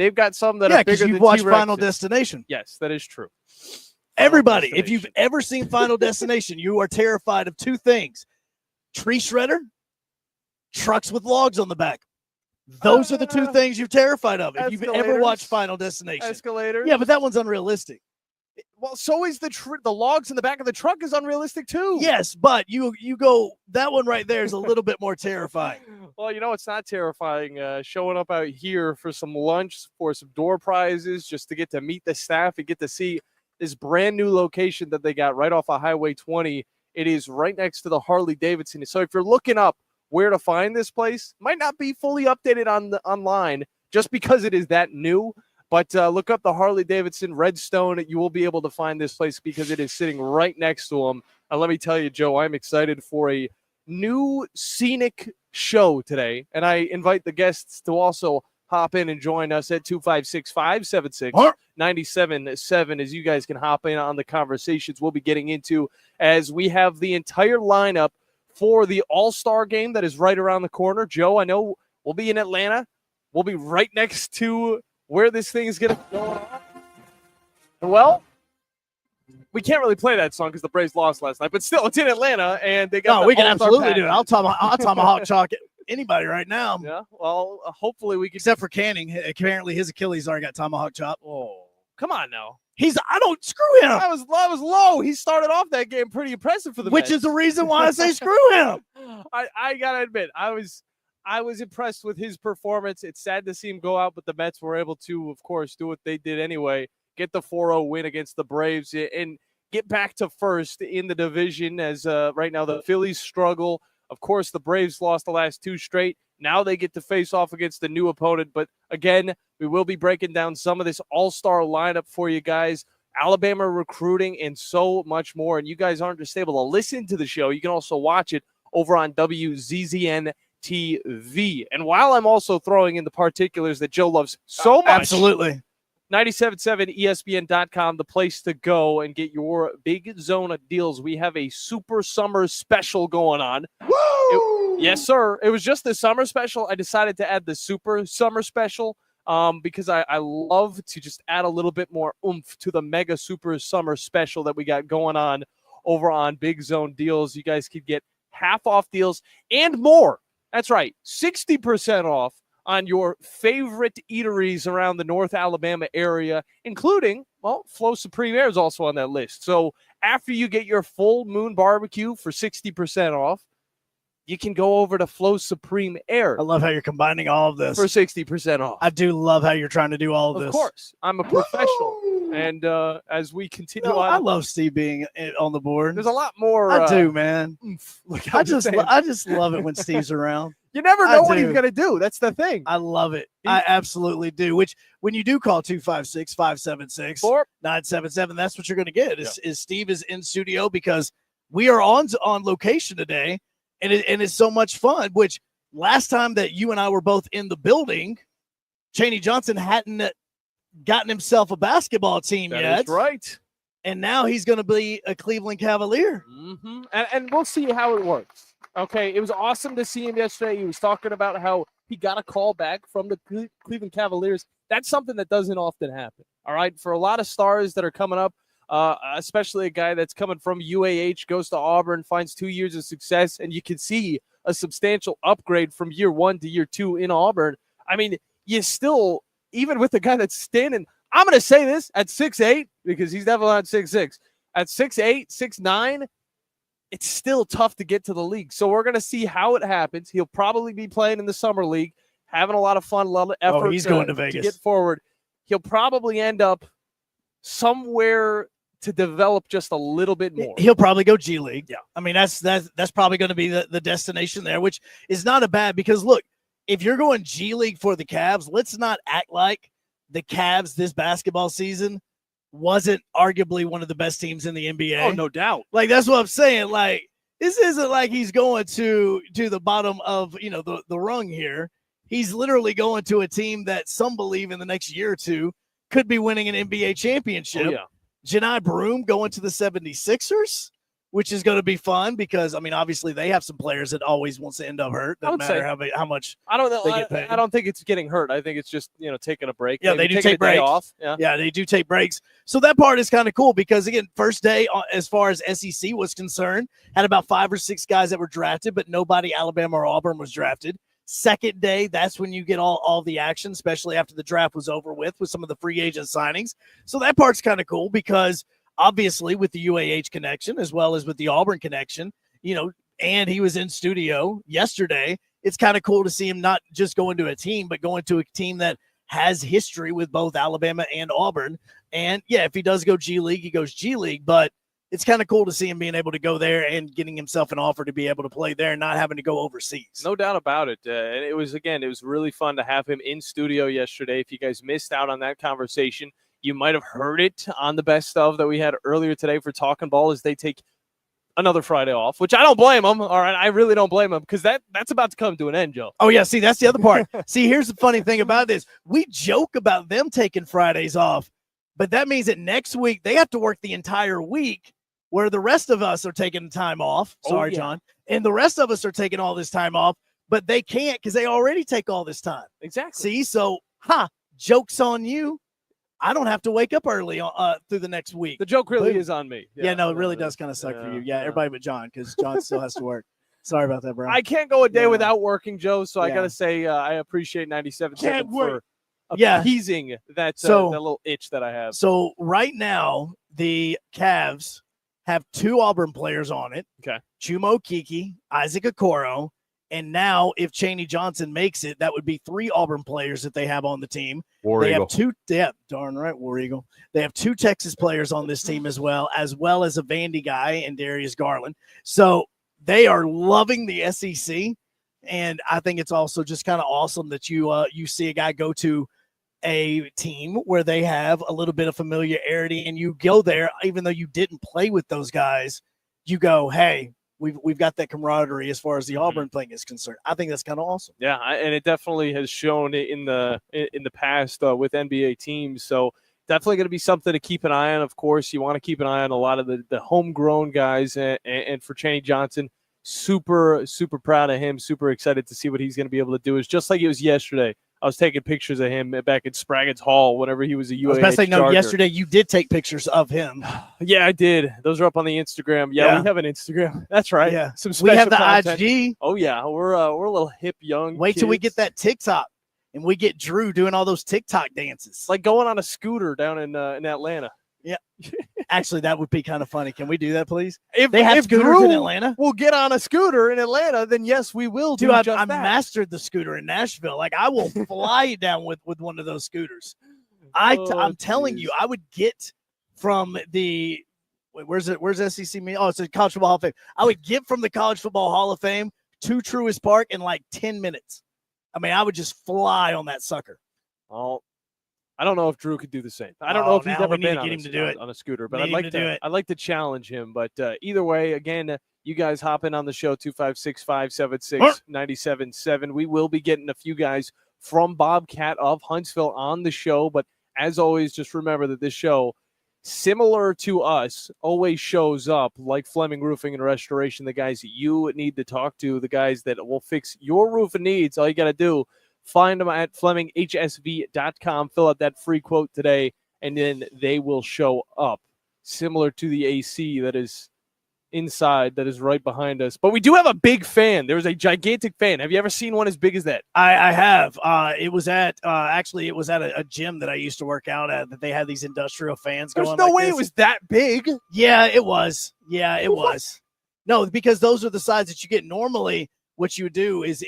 they've got some that are bigger than you've watched T-Rexes. Final Destination. Yes, that is true. Everybody, if you've ever seen Final Destination, you are terrified of two things: tree shredder, trucks with logs on the back. Those are the two things you're terrified of. If you've ever watched Final Destination. Escalators. Yeah, but that one's unrealistic. Well, so is the logs in the back of the truck is unrealistic too. Yes, but you go, that one right there is a little bit more terrifying. Well, it's not terrifying. Showing up out here for some lunch, for some door prizes, just to get to meet the staff and get to see this brand new location that they got right off of Highway 20. It is right next to the Harley Davidson. So if you're looking up where to find this place, might not be fully updated online just because it is that new. But look up the Harley Davidson Redstone. You will be able to find this place because it is sitting right next to them. And let me tell you, Joe, I'm excited for a new scenic show today. And I invite the guests to also hop in and join us at 256-576-97.7 as you guys can hop in on the conversations we'll be getting into as we have the entire lineup for the All-Star game that is right around the corner. Joe, I know we'll be in Atlanta. We'll be right next to where this thing is going to go on. Well, we can't really play that song because the Braves lost last night, but still, it's in Atlanta, and they got we can absolutely do it. I'll tomahawk chalk anybody right now. Yeah, well, hopefully we can. Except for Canning. Apparently his Achilles already got tomahawk chop. Oh, come on now. I don't screw him. I was low. He started off that game pretty impressive for the Which Mets. is the reason why I say screw him. I got to admit, I was impressed with his performance. It's sad to see him go out, but the Mets were able to, of course, do what they did anyway, get the 4-0 win against the Braves and get back to first in the division as right now the Phillies struggle. Of course, the Braves lost the last two straight. Now they get to face off against a new opponent. But again, we will be breaking down some of this all-star lineup for you guys, Alabama recruiting, and so much more. And you guys aren't just able to listen to the show. You can also watch it over on WZZN TV. And while I'm also throwing in the particulars that Joe loves so much. Absolutely. 97.7 ESPN.com, the place to go and get your big zone of deals. We have a super summer special going on. Woo! Yes, sir. It was just the summer special. I decided to add the super summer special because I love to just add a little bit more oomph to the mega super summer special that we got going on over on Big Zone Deals. You guys could get half off deals and more. That's right, 60% off on your favorite eateries around the North Alabama area, including, well, Flow Supreme Air is also on that list. So after you get your full moon barbecue for 60% off, you can go over to Flow Supreme Air. I love how you're combining all of this. For 60% off. I do love how you're trying to do all of this. Of course. I'm a professional. Woo! And as we continue on. I love Steve being on the board. There's a lot more. I do, man. I just love it when Steve's around. You never know what he's going to do. That's the thing. I love it. I absolutely do. Which, when you do call 256-576-977, that's what you're going to get. Is Steve is in studio because we are on location today, and it's so much fun. Which, last time that you and I were both in the building, Chaney Johnson hadn't gotten himself a basketball team yet. That's right. And now he's going to be a Cleveland Cavalier. Mm-hmm. And we'll see how it works. Okay, it was awesome to see him yesterday. He was talking about how he got a call back from the Cleveland Cavaliers. That's something that doesn't often happen, all right? For a lot of stars that are coming up, especially a guy that's coming from UAH, goes to Auburn, finds 2 years of success, and you can see a substantial upgrade from year one to year two in Auburn. I mean, you still, even with the guy that's standing, I'm going to say this, at 6'8", because he's definitely not 6'6", at 6'8", 6'9", it's still tough to get to the league. So we're going to see how it happens. He'll probably be playing in the summer league, having a lot of fun, a lot of effort. Oh, he's going to Vegas to get forward. He'll probably end up somewhere to develop just a little bit more. He'll probably go G League. Yeah. I mean, that's probably going to be the destination there, which is not a bad, because look, if you're going G League for the Cavs, let's not act like the Cavs this basketball season wasn't arguably one of the best teams in the NBA. Oh, no doubt. Like, that's what I'm saying. Like, this isn't like he's going to the bottom of, the rung here. He's literally going to a team that some believe in the next year or two could be winning an NBA championship. Oh, yeah. Janai Broome going to the 76ers. which is going to be fun because, I mean, obviously they have some players that always wants to end up hurt. Doesn't matter how much I don't know. they get paid. I don't think it's getting hurt. I think it's just, taking a break. Yeah, they do take breaks. Off. Yeah, they do take breaks. So that part is kind of cool because, again, first day as far as SEC was concerned, had about 5 or 6 guys that were drafted, but nobody Alabama or Auburn was drafted. Second day, that's when you get all the action, especially after the draft was over with some of the free agent signings. So that part's kind of cool because obviously with the UAH connection as well as with the Auburn connection, and he was in studio yesterday, it's kind of cool to see him not just go into a team, but go into a team that has history with both Alabama and Auburn. And, yeah, if he does go G League, he goes G League, but it's kind of cool to see him being able to go there and getting himself an offer to be able to play there and not having to go overseas. No doubt about it. And it was really fun to have him in studio yesterday. If you guys missed out on that conversation, you might have heard it on the best of that we had earlier today for Talking Ball as they take another Friday off, which I don't blame them. All right, I really don't blame them because that's about to come to an end, Joe. Oh, yeah, see, that's the other part. See, here's the funny thing about this. We joke about them taking Fridays off, but that means that next week they have to work the entire week where the rest of us are taking time off. Sorry, John. And the rest of us are taking all this time off, but they can't because they already take all this time. Exactly. See, so, joke's on you. I don't have to wake up early through the next week. The joke really is on me. Yeah, no, it really does kind of suck for you. Yeah, everybody but John because John still has to work. Sorry about that, bro. I can't go a day without working, Joe, so I got to say I appreciate 97.7 for appeasing that little itch that I have. So right now, the Cavs have 2 Auburn players on it. Okay. Chumo Kiki, Isaac Okoro, and now if Chaney Johnson makes it, that would be 3 Auburn players that they have on the team. War Eagle. Darn right, War Eagle. They have 2 Texas players on this team as well as a Vandy guy and Darius Garland. So they are loving the SEC, and I think it's also just kind of awesome that you see a guy go to a team where they have a little bit of familiarity and you go there, even though you didn't play with those guys, you go, hey, we've got that camaraderie as far as the Auburn thing is concerned. I think that's kind of awesome. Yeah, and it definitely has shown in the past with NBA teams. So definitely going to be something to keep an eye on. Of course, you want to keep an eye on a lot of the homegrown guys, and for Chaney Johnson, super, super proud of him, super excited to see what he's going to be able to do. It's just like it was yesterday. I was taking pictures of him back at Spraggott's Hall whenever he was a UAH I was about to say, no, yesterday you did take pictures of him. Yeah, I did. Those are up on the Instagram. Yeah, we have an Instagram. That's right. Yeah. Some special we have the content. IG. Oh, yeah. We're a little hip young Wait till we kids. get that TikTok and we get Drew doing all those TikTok dances. It's like going on a scooter down in Atlanta. Yeah. Actually, that would be kind of funny. Can we do that, please? If they have scooters Drew in Atlanta, we'll get on a scooter in Atlanta, then yes, we will do Dude, just I that. mastered the scooter in Nashville. Like, I will fly down with one of those scooters. I'm telling you, I would get from the where's SEC meet? Oh, it's the College Football Hall of Fame. I would get from the College Football Hall of Fame to Truist Park in like 10 minutes. I mean, I would just fly on that sucker. Well, I don't know if Drew could do the same. I don't know if he's ever been on a scooter, but I'd like to challenge him. But either way, again, you guys hop in on the show, 256-576-97.7. We will be getting a few guys from Bobcat of Huntsville on the show. But as always, just remember that this show, similar to us, always shows up like Fleming Roofing and Restoration, the guys that you need to talk to, the guys that will fix your roofing needs. All you got to do, find them at FlemingHSV.com. Fill out that free quote today, and then they will show up. Similar to the AC that is inside, that is right behind us. But we do have a big fan. There is a gigantic fan. Have you ever seen one as big as that? I have. It was at a gym that I used to work out at, that they had these industrial fans going. There's no way it was that big. Yeah, it was. Yeah, it was. No, because those are the size that you get normally. What you would do is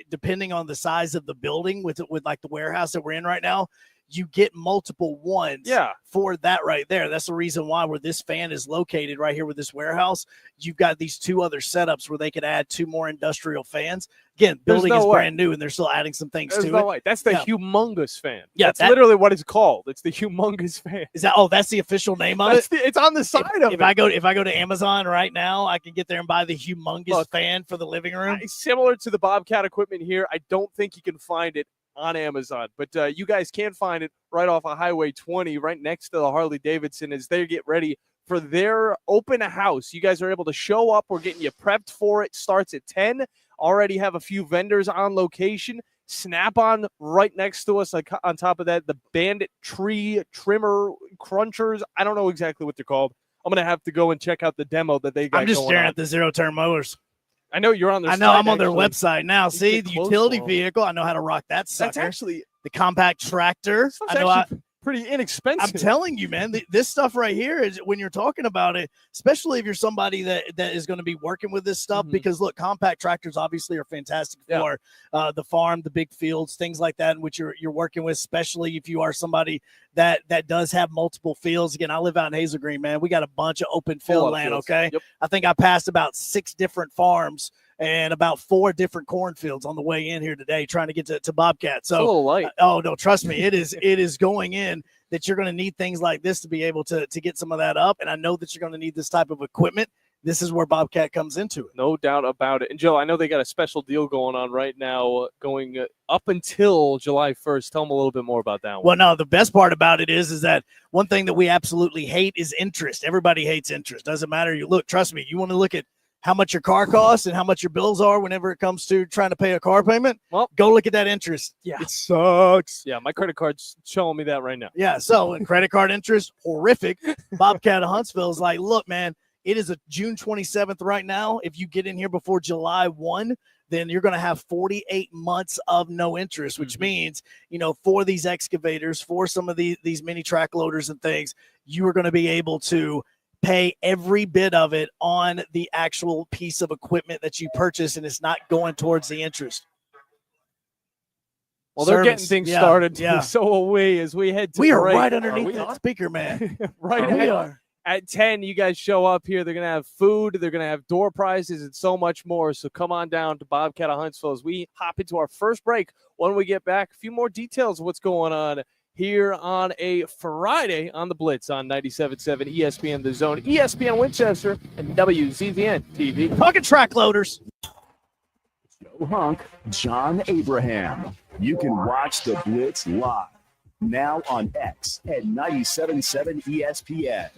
depending on the size of the building with like the warehouse that we're in right now, you get multiple ones for that right there. That's the reason why where this fan is located right here with this warehouse, you've got these 2 other setups where they could add 2 more industrial fans. Again, building is brand new and they're still adding some things to it. Way. That's the humongous fan. Yeah, that's literally what it's called. It's the humongous fan. Is that? Oh, that's the official name of it. It's on the side of it. If I go to Amazon right now, I can get there and buy the humongous fan for the living room. Similar to the Bobcat equipment here, I don't think you can find it on Amazon, but you guys can find it right off of Highway 20, right next to the Harley Davidson, as they get ready for their open house. You guys are able to show up. We're getting you prepped for it. Starts at 10. Already have a few vendors on location. Snap-on right next to us. Like on top of that, the Bandit Tree Trimmer Crunchers. I don't know exactly what they're called. I'm going to have to go and check out the demo that they got going on. I'm just staring at the zero-turn mowers. I know you're on their site, I'm on their website now. See, the utility one. Vehicle. I know how to rock that sucker. That's actually the compact tractor. I know pretty inexpensive. I'm telling you, man, this stuff right here is when you're talking about it, especially if you're somebody that is going to be working with this stuff, because look, compact tractors obviously are fantastic for the farm, the big fields, things like that, in which you're working with, especially if you are somebody that does have multiple fields. Again, I live out in Hazel Green, man. We got a bunch of open field land. Okay. Yep. I think I passed about 6 different farms and about 4 different cornfields on the way in here today, trying to get to Bobcat. So, it's a little light. Oh no, trust me, it is going in that you're going to need things like this to be able to get some of that up. And I know that you're going to need this type of equipment. This is where Bobcat comes into it. No doubt about it. And Joe, I know they got a special deal going on right now, going up until July 1st. Tell them a little bit more about that one. Well, no, the best part about it is that one thing that we absolutely hate is interest. Everybody hates interest. Doesn't matter. You look, trust me, you want to look at how much your car costs and how much your bills are whenever it comes to trying to pay a car payment, well, go look at that interest. Yeah. It sucks. Yeah, my credit card's showing me that right now. Yeah, so in credit card interest, horrific. Bobcat of Huntsville is like, look, man, it is a June 27th right now. If you get in here before July 1, then you're going to have 48 months of no interest, which means, for these excavators, for some of these mini track loaders and things, you are going to be able to pay every bit of it on the actual piece of equipment that you purchase, and it's not going towards the interest. Well, they're getting things started. Yeah. So away as we head to we are break. right underneath that speaker, man. We are. At 10, you guys show up here. They're going to have food. They're going to have door prizes and so much more. So come on down to Bobcat of Huntsville as we hop into our first break. When we get back, a few more details of what's going on here on a Friday on the Blitz on 97.7 ESPN The Zone, ESPN Winchester, and WZZN TV. Talking track loaders. Joe Hunk, John Abraham. You can watch the Blitz live now on X at 97.7 ESPN.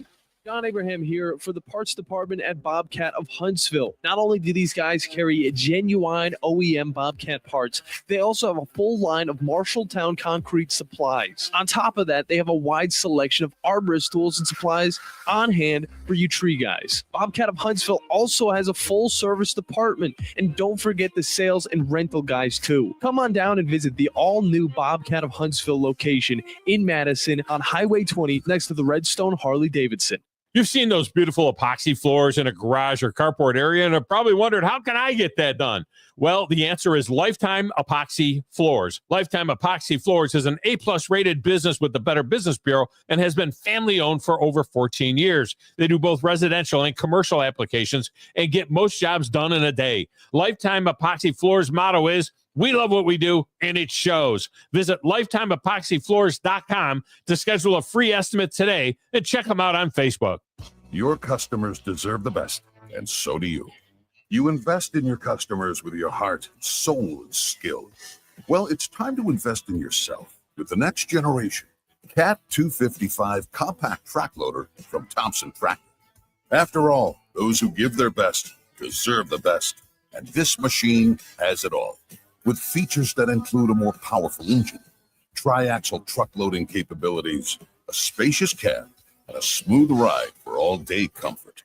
John Abraham here for the parts department at Bobcat of Huntsville. Not only do these guys carry genuine OEM Bobcat parts, they also have a full line of Marshalltown concrete supplies. On top of that, they have a wide selection of arborist tools and supplies on hand for you tree guys. Bobcat of Huntsville also has a full service department, and don't forget the sales and rental guys too. Come on down and visit the all-new Bobcat of Huntsville location in Madison on Highway 20 next to the Redstone Harley-Davidson. You've seen those beautiful epoxy floors in a garage or carport area and have probably wondered, how can I get that done? Well, the answer is Lifetime Epoxy Floors. Lifetime Epoxy Floors is an A-plus rated business with the Better Business Bureau and has been family-owned for over 14 years. They do both residential and commercial applications and get most jobs done in a day. Lifetime Epoxy Floors' motto is, we love what we do, and it shows. Visit LifetimeEpoxyFloors.com to schedule a free estimate today and check them out on Facebook. Your customers deserve the best, and so do you. You invest in your customers with your heart, soul, and skill. Well, it's time to invest in yourself with the next generation Cat 255 compact track loader from Thompson Tractor. After all, those who give their best deserve the best, and this machine has it all. With features that include a more powerful engine, tri-axle truck loading capabilities, a spacious cab, and a smooth ride for all-day comfort.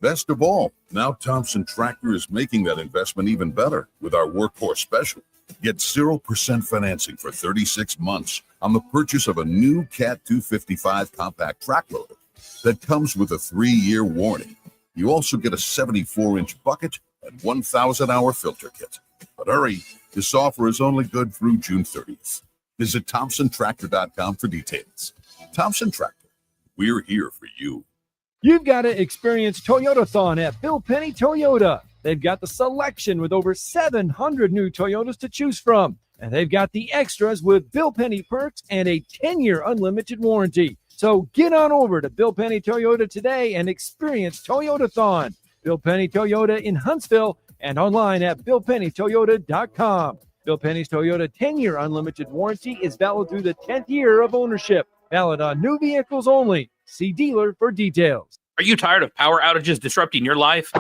Best of all, now Thompson Tractor is making that investment even better with our Workhorse Special. Get 0% financing for 36 months on the purchase of a new Cat 255 compact track loader that comes with a 3-year warranty. You also get a 74-inch bucket and 1,000-hour filter kit. But hurry, this offer is only good through June 30th. Visit ThompsonTractor.com for details. Thompson Tractor, we're here for you. You've got to experience Toyotathon at Bill Penny Toyota. They've got the selection with over 700 new Toyotas to choose from. And they've got the extras with Bill Penny perks and a 10-year unlimited warranty. So get on over to Bill Penny Toyota today and experience Toyotathon. Bill Penny Toyota in Huntsville and online at BillPennyToyota.com. Bill Penny's Toyota 10-year unlimited warranty is valid through the 10th year of ownership. Valid on new vehicles only. See dealer for details. Are you tired of power outages disrupting your life?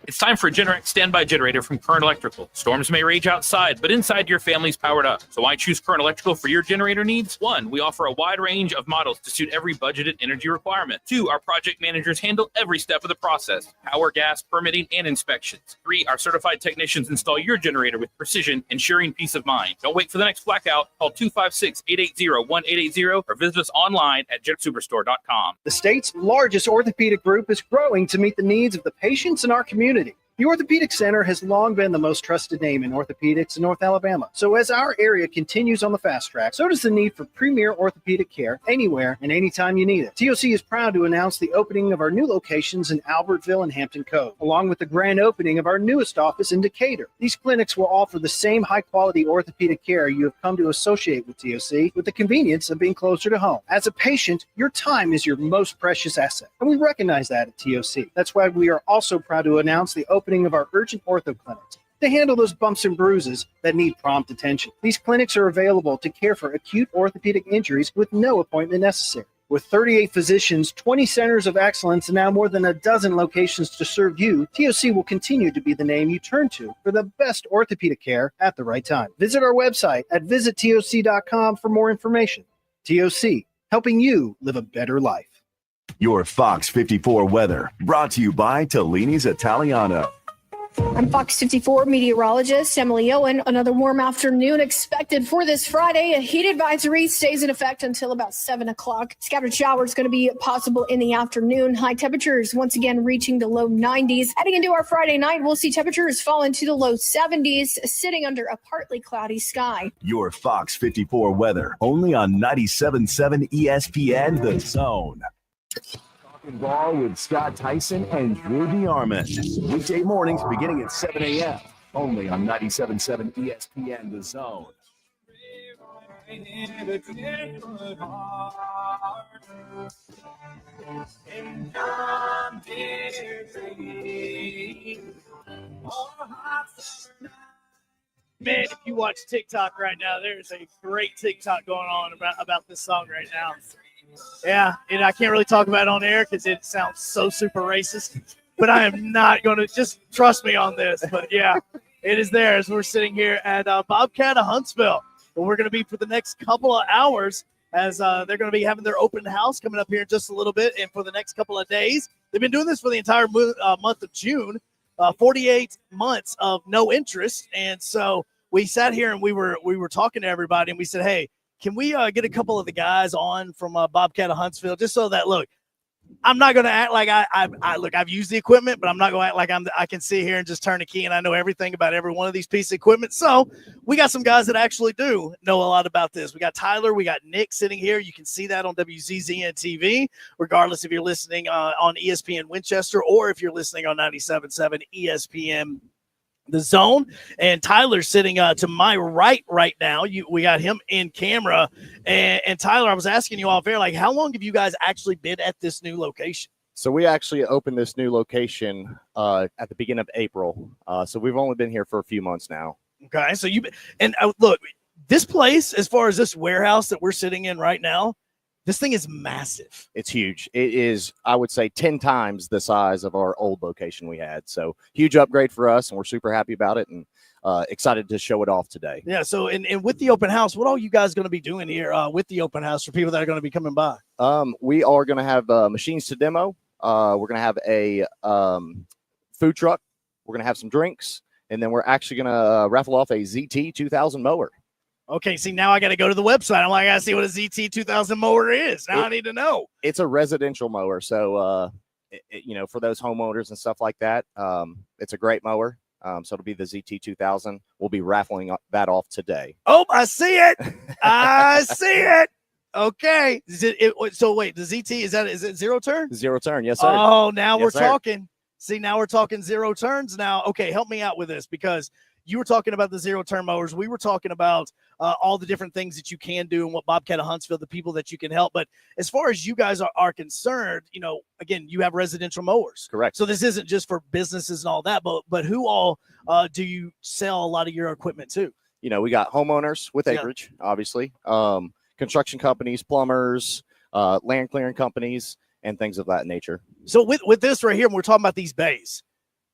It's time for a Generac standby generator from Current Electrical. Storms may rage outside, but inside your family's powered up. So why choose Current Electrical for your generator needs? 1, we offer a wide range of models to suit every budgeted energy requirement. 2, our project managers handle every step of the process: power, gas, permitting, and inspections. 3, our certified technicians install your generator with precision, ensuring peace of mind. Don't wait for the next blackout. Call 256-880-1880 or visit us online at jetsuperstore.com. The state's largest orthopedic group is growing to meet the needs of the patients in our community. The Orthopedic Center has long been the most trusted name in orthopedics in North Alabama. So as our area continues on the fast track, so does the need for premier orthopedic care anywhere and anytime you need it. TOC is proud to announce the opening of our new locations in Albertville and Hampton Cove, along with the grand opening of our newest office in Decatur. These clinics will offer the same high-quality orthopedic care you have come to associate with TOC, with the convenience of being closer to home. As a patient, your time is your most precious asset, and we recognize that at TOC. That's why we are also proud to announce the opening of our urgent ortho clinics to handle those bumps and bruises that need prompt attention. These clinics are available to care for acute orthopedic injuries with no appointment necessary. With 38 physicians, 20 centers of excellence, and now more than a dozen locations to serve you, TOC will continue to be the name you turn to for the best orthopedic care at the right time. Visit our website at visittoc.com for more information. TOC, helping you live a better life. Your Fox 54 weather brought to you by Tellini's Italiano. I'm Fox 54 meteorologist Emily Owen. Another warm afternoon expected for this Friday. A heat advisory stays in effect until about 7 o'clock. Scattered showers going to be possible in the afternoon. High temperatures once again reaching the low 90s. Heading into our Friday night, we'll see temperatures fall into the low 70s, sitting under a partly cloudy sky. Your Fox 54 weather only on 97.7 ESPN The Zone. Talking ball with Scott Tyson and Drew DeArmond. Weekday mornings beginning at 7 a.m. Only on 97.7 ESPN The Zone. Man, if you watch TikTok right now, there's a great TikTok going on about this song right now. Yeah, and I can't really talk about it on air because it sounds so super racist, but I am not going to, just trust me on this. But yeah, it is there as we're sitting here at Bobcat of Huntsville. And we're going to be for the next couple of hours as they're going to be having their open house coming up here in just a little bit. And for the next couple of days, they've been doing this for the entire month of June, 48 months of no interest. And so we sat here and we were talking to everybody and we said, hey, can we get a couple of the guys on from Bobcat of Huntsville just so that, look, I'm not going to act like I've used the equipment, but I'm not going to act like I can sit here and just turn a key and I know everything about every one of these pieces of equipment. So we got some guys that actually do know a lot about this. We got Tyler, we got Nick sitting here. You can see that on WZZN TV, regardless if you're listening on ESPN Winchester or if you're listening on 97.7 ESPN The Zone. And Tyler's sitting to my right now. We got him in camera. And Tyler, I was asking you off air, like, how long have you guys actually been at this new location? So we actually opened this new location at the beginning of April. So we've only been here for a few months now. Okay. So look, this place, as far as this warehouse that we're sitting in right now, this thing is massive. It's huge. It is, I would say, 10 times the size of our old location we had. So huge upgrade for us, and we're super happy about it and excited to show it off today. Yeah. So, and with the open house, what are you guys going to be doing here with the open house for people that are going to be coming by? We are going to have machines to demo. We're going to have a food truck. We're going to have some drinks, and then we're actually going to raffle off a ZT 2000 mower. Okay, see, now I got to go to the website. I got to see what a ZT 2000 mower is. Now I need to know. It's a residential mower. So, for those homeowners and stuff like that, it's a great mower. So it'll be the ZT 2000. We'll be raffling that off today. Oh, I see it. I see it. Okay. So wait, the ZT, is it zero turn? Zero turn. Yes, sir. Oh, now yes, we're sir. talking. See, now we're talking zero turns now. Okay, help me out with this because you were talking about the zero turn mowers. We were talking about all the different things that you can do and what Bobcat of Huntsville, the people that you can help. But as far as you guys are concerned, again, you have residential mowers. Correct. So this isn't just for businesses and all that, but who all do you sell a lot of your equipment to? We got homeowners with acreage, obviously, construction companies, plumbers, land clearing companies. and things of that nature. So with this right here, when we're talking about these bays,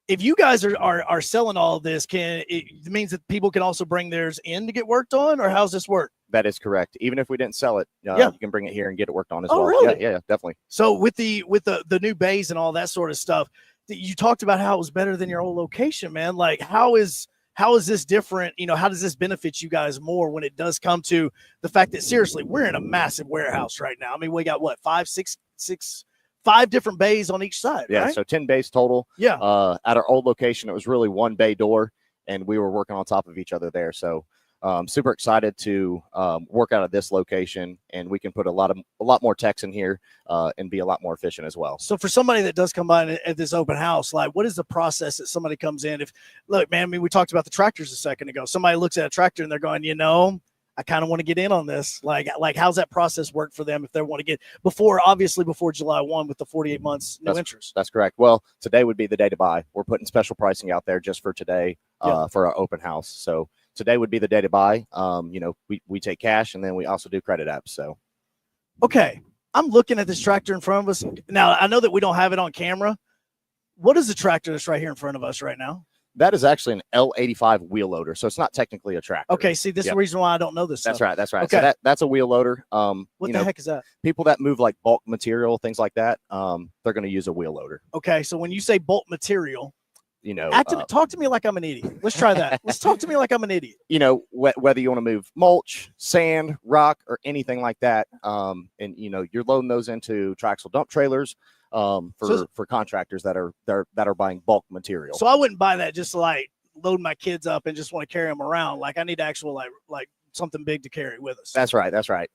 if you guys are selling all of this, it means that people can also bring theirs in to get worked on, or how's this work? That is correct. Even if we didn't sell it, you can bring it here and get it worked on as well. Really? Yeah, definitely. So with the new bays and all that sort of stuff, you talked about how it was better than your old location, man. Like how is this different? How does this benefit you guys more when it does come to the fact that seriously, we're in a massive warehouse right now. I mean, we got what, 5 different bays on each side, Yeah, right? so 10 bays total. Yeah. At our old location, it was really one bay door, and we were working on top of each other there. So super excited to work out of this location, and we can put a lot more techs in here and be a lot more efficient as well. So for somebody that does come by at this open house, like what is the process that somebody comes in? Look, man, I mean, we talked about the tractors a second ago. Somebody looks at a tractor and they're going, I kind of want to get in on this. Like how's that process work for them if they want to get before July 1 with the 48 months new interest? That's correct. Well, today would be the day to buy. We're putting special pricing out there just for today for our open house. So today would be the day to buy. We take cash, and then we also do credit apps. So, okay, I'm looking at this tractor in front of us now. I know that we don't have it on camera. What is the tractor that's right here in front of us right now? That is actually an L85 wheel loader, so it's not technically a tractor. Okay, see, this is the reason why I don't know this That's stuff. right. That's right. Okay. So that's a wheel loader. What the heck is that? People that move like bulk material, things like that, they're going to use a wheel loader. Okay, so when you say bulk material, Talk talk to me like I'm an idiot. Let's try that. Let's talk to me like I'm an idiot. Whether you want to move mulch, sand, rock, or anything like that, and you're loading those into triaxle dump trailers for contractors that are buying bulk material. So I wouldn't buy that just to like load my kids up and just want to carry them around. Like I need actual like something big to carry with us. That's right. That's right.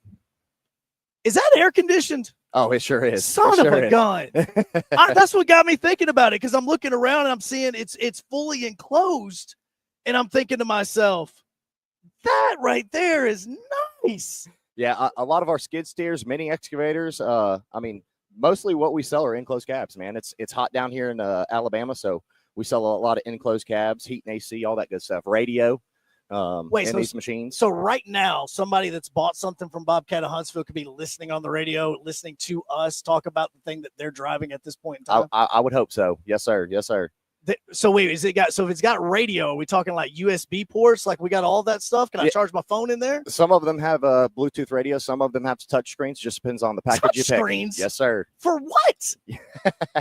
Is that air conditioned? Oh, it sure is. Son of a gun. That's what got me thinking about it, because I'm looking around and I'm seeing it's fully enclosed, and I'm thinking to myself, that right there is nice. Yeah, a lot of our skid steers, mini excavators, mostly what we sell are enclosed cabs, man. It's hot down here in Alabama, so we sell a lot of enclosed cabs, heat and AC, all that good stuff. Radio. These machines. So right now, somebody that's bought something from Bobcat of Huntsville could be listening on the radio, listening to us talk about the thing that they're driving at this point in time. I would hope so. Yes, sir. Yes, sir. So wait, if it's got radio, are we talking like USB ports? Like we got all that stuff? Can I charge my phone in there? Some of them have a Bluetooth radio. Some of them have touch screens. Just depends on the package you pick. Screens? Yes, sir. For what?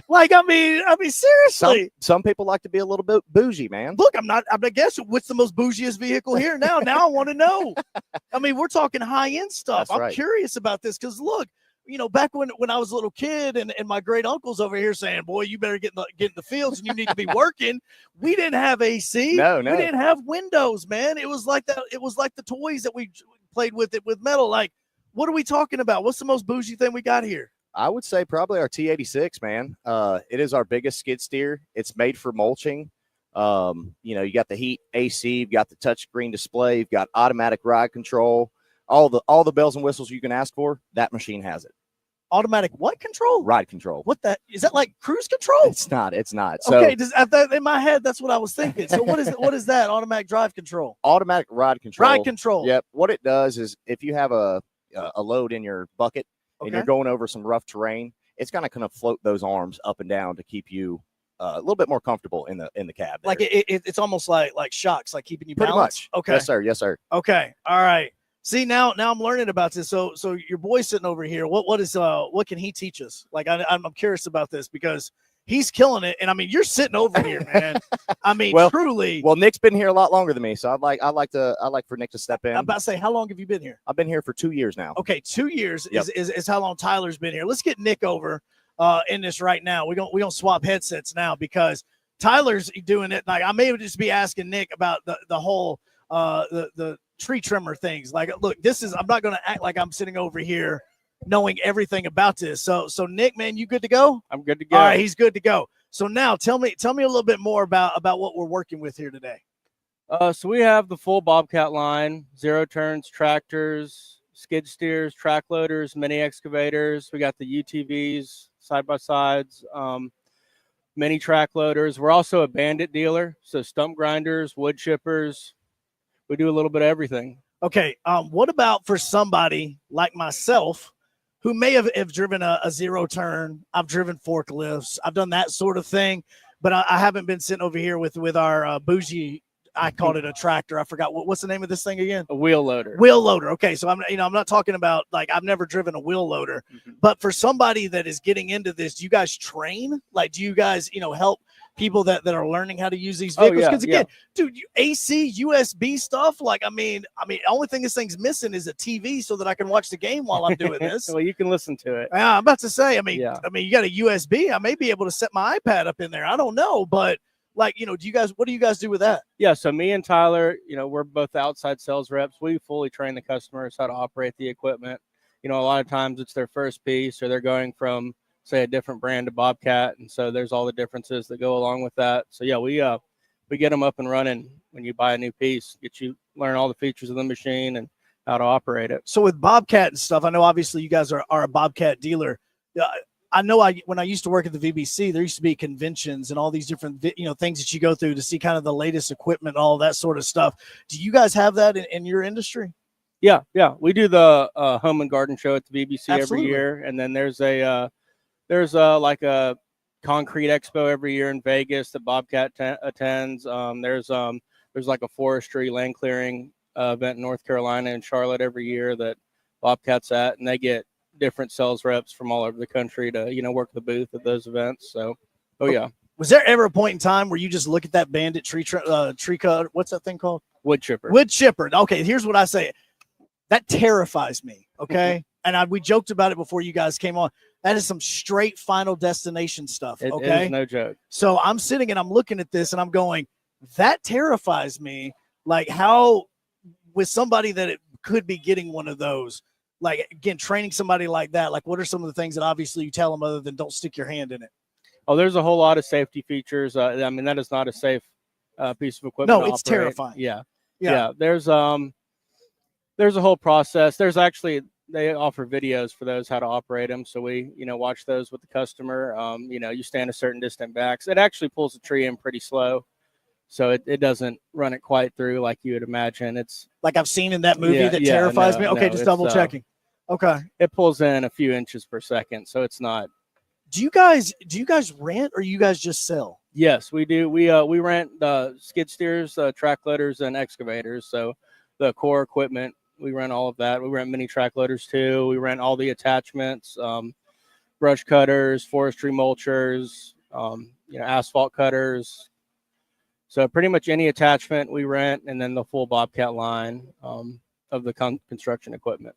Like, I mean, seriously. Some people like to be a little bit bougie, man. Look, I guess what's the most bougiest vehicle here now? Now I want to know. I mean, we're talking high-end stuff. That's I'm right. curious about this because look, back when I was a little kid and my great uncle's over here saying, boy, you better get in the fields and you need to be working. We didn't have AC. No. We didn't have windows, man. It was like that. It was like the toys that we played with metal. Like, what are we talking about? What's the most bougie thing we got here? I would say probably our T86, man. It is our biggest skid steer. It's made for mulching. You got the heat, AC, you've got the touch screen display, you've got automatic ride control, all the bells and whistles you can ask for. That machine has it. Automatic what control? Ride control. What is that like cruise control? It's not. So, okay, in my head, that's what I was thinking. So what is that? Automatic drive control. Automatic ride control. Ride control. Yep. What it does is if you have a load in your bucket and you're going over some rough terrain, it's gonna kind of float those arms up and down to keep you a little bit more comfortable in the cab. Like it's almost like shocks, like keeping you pretty balanced. much. Okay. Yes, sir. Yes, sir. Okay. All right. See, now I'm learning about this. So your boy's sitting over here. What can he teach us? Like I'm curious about this because he's killing it. And I mean, you're sitting over here, man. I mean, truly. Well, Nick's been here a lot longer than me, so I'd like for Nick to step in. I'm about to say, how long have you been here? I've been here for 2 years now. Okay, 2 years Yep. is how long Tyler's been here. Let's get Nick over in this right now. We're gonna swap headsets now because Tyler's doing it. Like I may just be asking Nick about the whole the tree trimmer things. Like, look, I'm not going to act like I'm sitting over here knowing everything about this. So Nick, man, you good to go? I'm good to go. All right, he's good to go. So now tell me a little bit more about what we're working with here today. So we have the full Bobcat line, zero turns, tractors, skid steers, track loaders, mini excavators. We got the UTVs, side by sides, mini track loaders. We're also a bandit dealer. So stump grinders, wood chippers. We do a little bit of everything. Okay. What about for somebody like myself who may have driven a zero turn. I've driven forklifts. I've done that sort of thing, but I haven't been sitting over here with our bougie. I called it a tractor. I forgot what's the name of this thing again? A wheel loader. Wheel loader. Okay, so I'm not talking about like I've never driven a wheel loader, but for somebody that is getting into this, do you guys train? Like, do you guys help people that are learning how to use these vehicles? Because again, dude, AC, USB stuff. Like, I mean, only thing this thing's missing is a TV so that I can watch the game while I'm doing this. Well, you can listen to it. Yeah, I'm about to say. I mean, you got a USB. I may be able to set my iPad up in there. I don't know, but. Like, what do you guys do with that? Yeah, so me and Tyler, we're both outside sales reps. We fully train the customers how to operate the equipment. A lot of times it's their first piece or they're going from, say, a different brand to Bobcat. And so there's all the differences that go along with that. So, yeah, we get them up and running when you buy a new piece, learn all the features of the machine and how to operate it. So with Bobcat and stuff, I know obviously you guys are a Bobcat dealer. I know when I used to work at the VBC, there used to be conventions and all these different, things that you go through to see kind of the latest equipment, all that sort of stuff. Do you guys have that in your industry? Yeah. We do the home and garden show at the VBC Absolutely. every year. And then there's like a concrete expo every year in Vegas that Bobcat attends. There's like a forestry land clearing event in North Carolina and Charlotte every year that Bobcat's at, and they get different sales reps from all over the country to work the booth at those events. So was there ever a point in time where you just look at that Bandit tree cut? What's that thing called? Wood chipper. Okay, here's what I say. That terrifies me. Okay. And we joked about it before you guys came on. That is some straight Final Destination stuff. It is no joke. So I'm sitting and I'm looking at this and I'm going, that terrifies me. Like, how with somebody that it could be getting one of those, like, again, training somebody like that, like, what are some of the things that obviously you tell them other than don't stick your hand in it? Oh, there's a whole lot of safety features. That is not a safe piece of equipment. No, it's terrifying. Yeah. There's a whole process. They offer videos for those how to operate them. So we, watch those with the customer. You stand a certain distance back. So it actually pulls the tree in pretty slow. So it doesn't run it quite through like you would imagine. It's like I've seen in that movie that terrifies me. Okay, just double checking. Okay. It pulls in a few inches per second, so it's not. Do you guys rent or you guys just sell? Yes, we do. We rent skid steers, track loaders, and excavators. So the core equipment, we rent all of that. We rent mini track loaders too. We rent all the attachments, brush cutters, forestry mulchers, asphalt cutters. So pretty much any attachment we rent, and then the full Bobcat line of the construction equipment.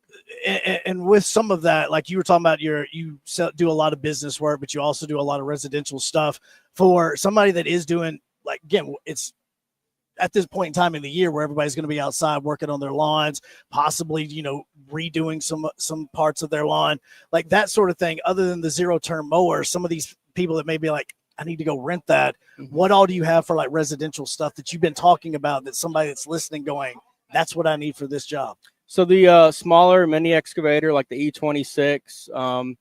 And with some of that, like you were talking about, you do a lot of business work, but you also do a lot of residential stuff. For somebody that is doing, like, again, it's at this point in time in the year where everybody's going to be outside working on their lawns, possibly, redoing some parts of their lawn, like that sort of thing. Other than the zero-turn mower, some of these people that may be like, I need to go rent that. Mm-hmm. What all do you have for like residential stuff that you've been talking about that somebody that's listening going, that's what I need for this job? So the smaller mini excavator, like the E26,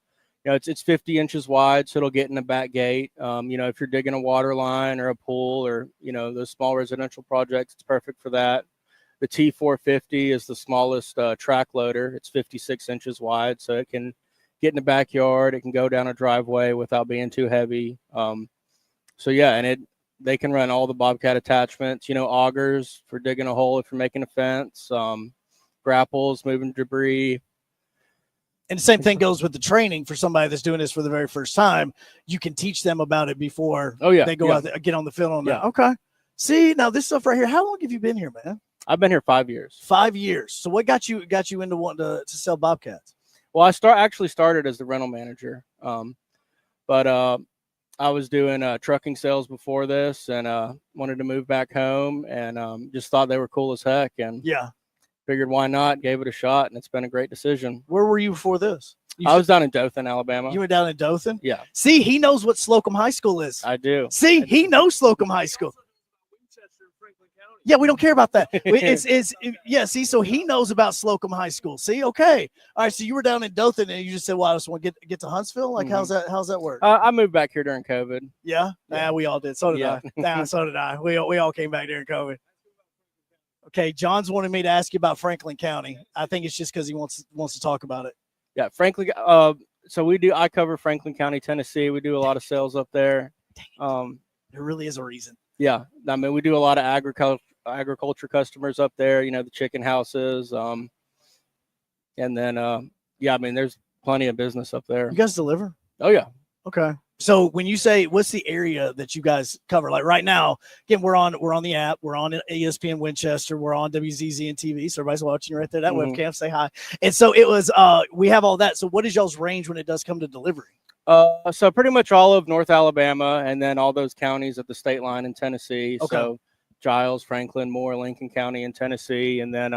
it's 50 inches wide, so it'll get in the back gate. If you're digging a water line or a pool or, those small residential projects, it's perfect for that. The T450 is the smallest track loader. It's 56 inches wide, so it can get in the backyard. It can go down a driveway without being too heavy. They can run all the Bobcat attachments, augers for digging a hole if you're making a fence, grapples, moving debris. And the same thing goes with the training for somebody that's doing this for the very first time. You can teach them about it before they go out there, get on the field on that. Okay. See, now this stuff right here, how long have you been here, man? I've been here 5 years. 5 years. So what got you into wanting to sell Bobcats? Well, I actually started as the rental manager, but I was doing trucking sales before this, and wanted to move back home, and just thought they were cool as heck, and figured why not, gave it a shot, and it's been a great decision. Where were you before this? I was down in Dothan, Alabama. You were down in Dothan? Yeah. See, he knows what Slocum High School is. I do. See, he knows Slocum High School. Yeah, we don't care about that. See, so he knows about Slocum High School. See, okay. All right, so you were down in Dothan and you just said, well, I just want to get to Huntsville? Like, how's that work? I moved back here during COVID. Yeah? Nah, we all did. So did I. Nah, so did I. We all came back during COVID. Okay, John's wanted me to ask you about Franklin County. I think it's just because he wants to talk about it. Yeah, Franklin. So I cover Franklin County, Tennessee. We do a lot of sales up there. There really is a reason. Yeah, I mean, we do a lot of agriculture customers up there. The chicken houses. And then I mean, there's plenty of business up there. You guys deliver? Oh yeah. Okay. So when you say what's the area that you guys cover? Like right now, again, we're on the app, we're on ESPN Winchester, we're on WZZN TV. So everybody's watching right there. That webcam, say hi. And so it was we have all that. So what is y'all's range when it does come to delivery? So pretty much all of North Alabama, and then all those counties at the state line in Tennessee. Okay. So Giles, Franklin, Moore, Lincoln County in Tennessee, and then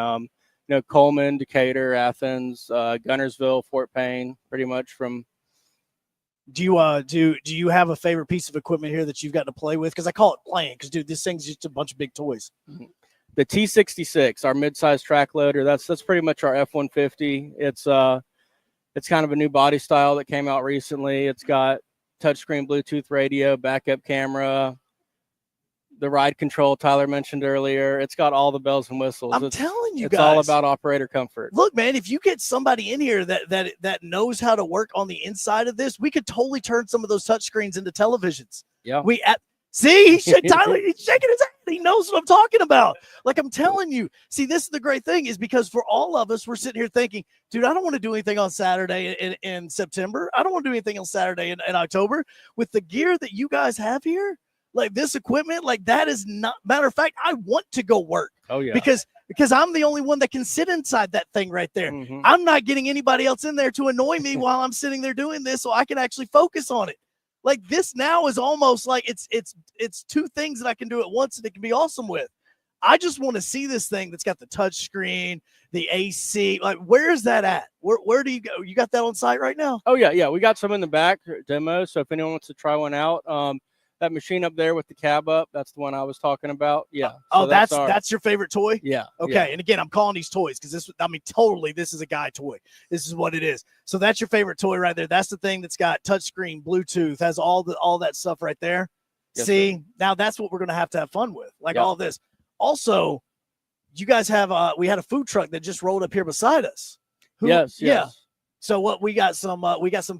Coleman, Decatur, Athens, Gunnersville, Fort Payne, pretty much from. Do you have a favorite piece of equipment here that you've got to play with? Because I call it playing, because dude, this thing's just a bunch of big toys. The T66, our mid-size track loader. That's pretty much our F-150. It's kind of a new body style that came out recently. It's got touchscreen Bluetooth radio, backup camera, the ride control Tyler mentioned earlier. It's got all the bells and whistles. I'm telling you it's guys. all about operator comfort. Look, man, if you get somebody in here that knows how to work on the inside of this, we could totally turn some of those touchscreens into televisions. Yeah. See, Tyler, he's shaking his head. He knows what I'm talking about. Like I'm telling you. See, this is the great thing is because for all of us, we're sitting here thinking, dude, I don't want to do anything on Saturday in September. I don't want to do anything on Saturday in October. With the gear that you guys have here, like this equipment, like that is not. Matter of fact, I want to go work. Oh yeah. Because I'm the only one that can sit inside that thing right there. Mm-hmm. I'm not getting anybody else in there to annoy me while I'm sitting there doing this, so I can actually focus on it. Like this now is almost like it's two things that I can do at once and it can be awesome with. I just want to see this thing that's got the touch screen, the AC. Like, where is that at? Where do you go? You got that on site right now? Oh yeah. We got some in the back demo. So if anyone wants to try one out, that machine up there with the cab up, that's the one I was talking about. Yeah. So that's your favorite toy? Yeah. Okay. Yeah. And again, I'm calling these toys because this is a guy toy. This is what it is. So that's your favorite toy right there. That's the thing that's got touchscreen, Bluetooth, has all that stuff right there. Yes, See, sir. now that's what we're going to have fun with. Like Yeah. all this. Also, you guys have we had a food truck that just rolled up here beside us. Yes. Yeah. So what we got some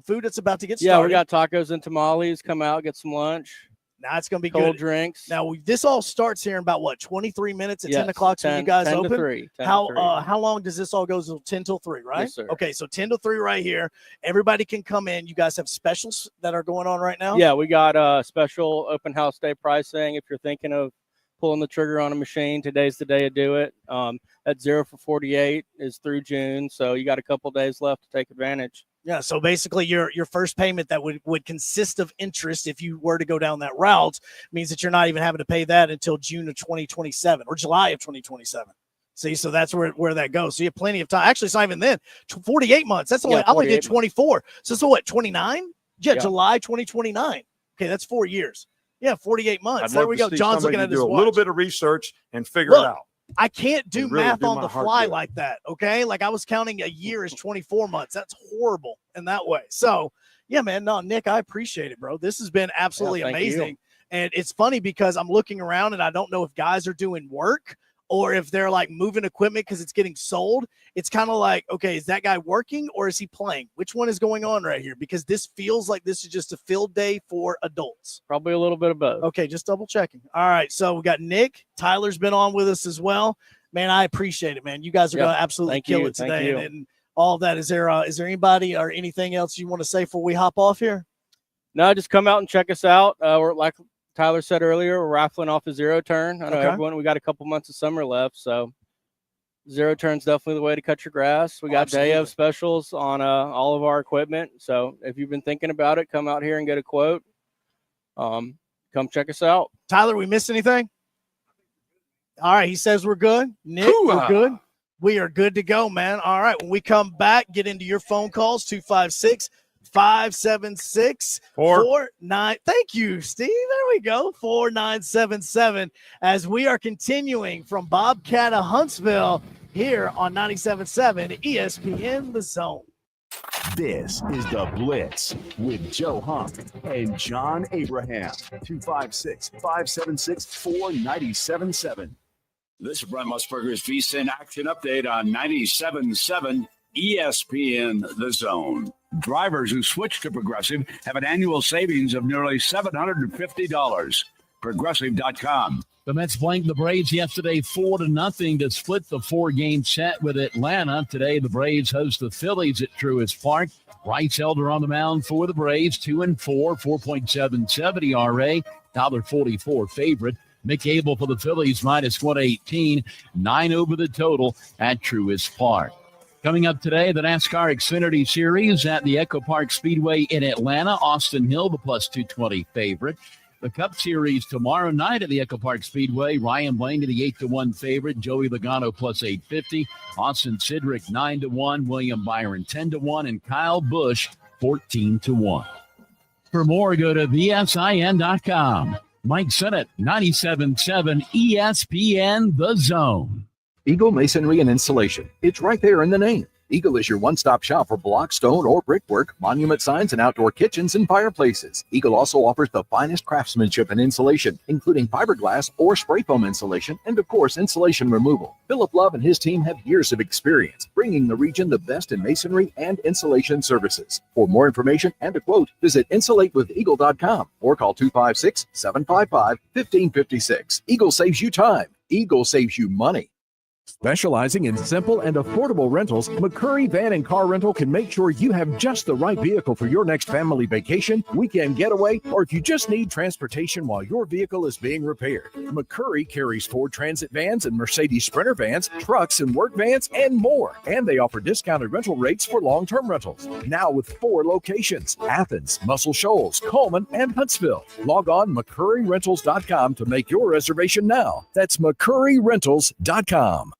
food that's about to get started. Yeah, we got tacos and tamales. Come out, get some lunch. Now it's going to be cold good. drinks. Now this all starts here in about 23 minutes at 10 Yes, o'clock. So 10 you guys 10 open. to 3. 10 to 3. How long does this all go? 10 till 3, right? Yes, sir. Okay, so 10 to 3 right here. Everybody can come in. You guys have specials that are going on right now? Yeah, we got special open house day pricing. If you're thinking of pulling the trigger on a machine, today's the day to do it. That 0 for 48 is through June, so you got a couple days left to take advantage. Yeah, so basically your first payment that would consist of interest if you were to go down that route means that you're not even having to pay that until June of 2027 or July of 2027. See, so that's where that goes. So you have plenty of time. Actually, it's not even then. 48 months. That's only I only did 24. So what, 29? Yeah, July 2029. Okay, that's 4 years. Yeah, 48 months. There we go. John's looking at this watch. Do a little bit of research and figure it out. I can't do really math do on my the heart fly good. like that. Okay. Like I was counting a year as 24 months. That's horrible in that way. So yeah, man, no, Nick, I appreciate it, bro. This has been absolutely thank amazing. you. And it's funny because I'm looking around and I don't know if guys are doing work or if they're like moving equipment because it's getting sold. It's kind of like, okay, is that guy working or is he playing? Which one is going on right here? Because this feels like this is just a field day for adults. Probably a little bit of both. Okay, just double checking. All right, so we got Nick. Tyler's been on with us as well. Man, I appreciate it, man. You guys are going to absolutely kill it today. And all of that. Is there anybody or anything else you want to say before we hop off here? No, just come out and check us out. We're like Tyler said earlier, we're raffling off a 0 turn. I know we got a couple months of summer left, so 0 turn's definitely the way to cut your grass. We got day of specials on all of our equipment. So if you've been thinking about it, come out here and get a quote. Come check us out. Tyler, we missed anything? All right, he says we're good. Nick, we're good. We are good to go, man. All right, when we come back, get into your phone calls, 256-576-49. Thank you, Steve. There we go, 4977. As we are continuing from Bobcat of Huntsville here on 97.7 ESPN The Zone. This is the Blitz with Joe Hunk and John Abraham. 256-576-4977. This is Brent Musburger's VSiN Action Update on 97.7 ESPN The Zone. Drivers who switch to Progressive have an annual savings of nearly $750. Progressive.com. The Mets blanked the Braves yesterday 4-0 to split the 4-game set with Atlanta. Today, the Braves host the Phillies at Truist Park. Bryce Elder on the mound for the Braves, 2-4, 4.77 ERA, $1.44 favorite. Mick Abel for the Phillies, minus 118, 9 over the total at Truist Park. Coming up today, the NASCAR Xfinity Series at the Echo Park Speedway in Atlanta. Austin Hill, the plus 220 favorite. The Cup Series tomorrow night at the Echo Park Speedway. Ryan Blaney, the 8-1 favorite. Joey Logano plus 850. Austin Cindric 9-1. William Byron 10-1. And Kyle Busch 14-1. For more, go to VSIN.com. Mike Sennett, 97.7 ESPN The Zone. Eagle Masonry and Installation. It's right there in the name. Eagle is your one-stop shop for block, stone, or brickwork, monument signs, and outdoor kitchens and fireplaces. Eagle also offers the finest craftsmanship and insulation, including fiberglass or spray foam insulation, and of course, insulation removal. Philip Love and his team have years of experience, bringing the region the best in masonry and insulation services. For more information and a quote, visit insulatewitheagle.com or call 256-755-1556. Eagle saves you time. Eagle saves you money. Specializing in simple and affordable rentals, McCurry Van and Car Rental can make sure you have just the right vehicle for your next family vacation, weekend getaway, or if you just need transportation while your vehicle is being repaired. McCurry carries Ford Transit vans and Mercedes Sprinter vans, trucks and work vans, and more. And they offer discounted rental rates for long-term rentals. Now with 4 locations: Athens, Muscle Shoals, Coleman, and Huntsville. Log on McCurryRentals.com to make your reservation now. That's McCurryRentals.com.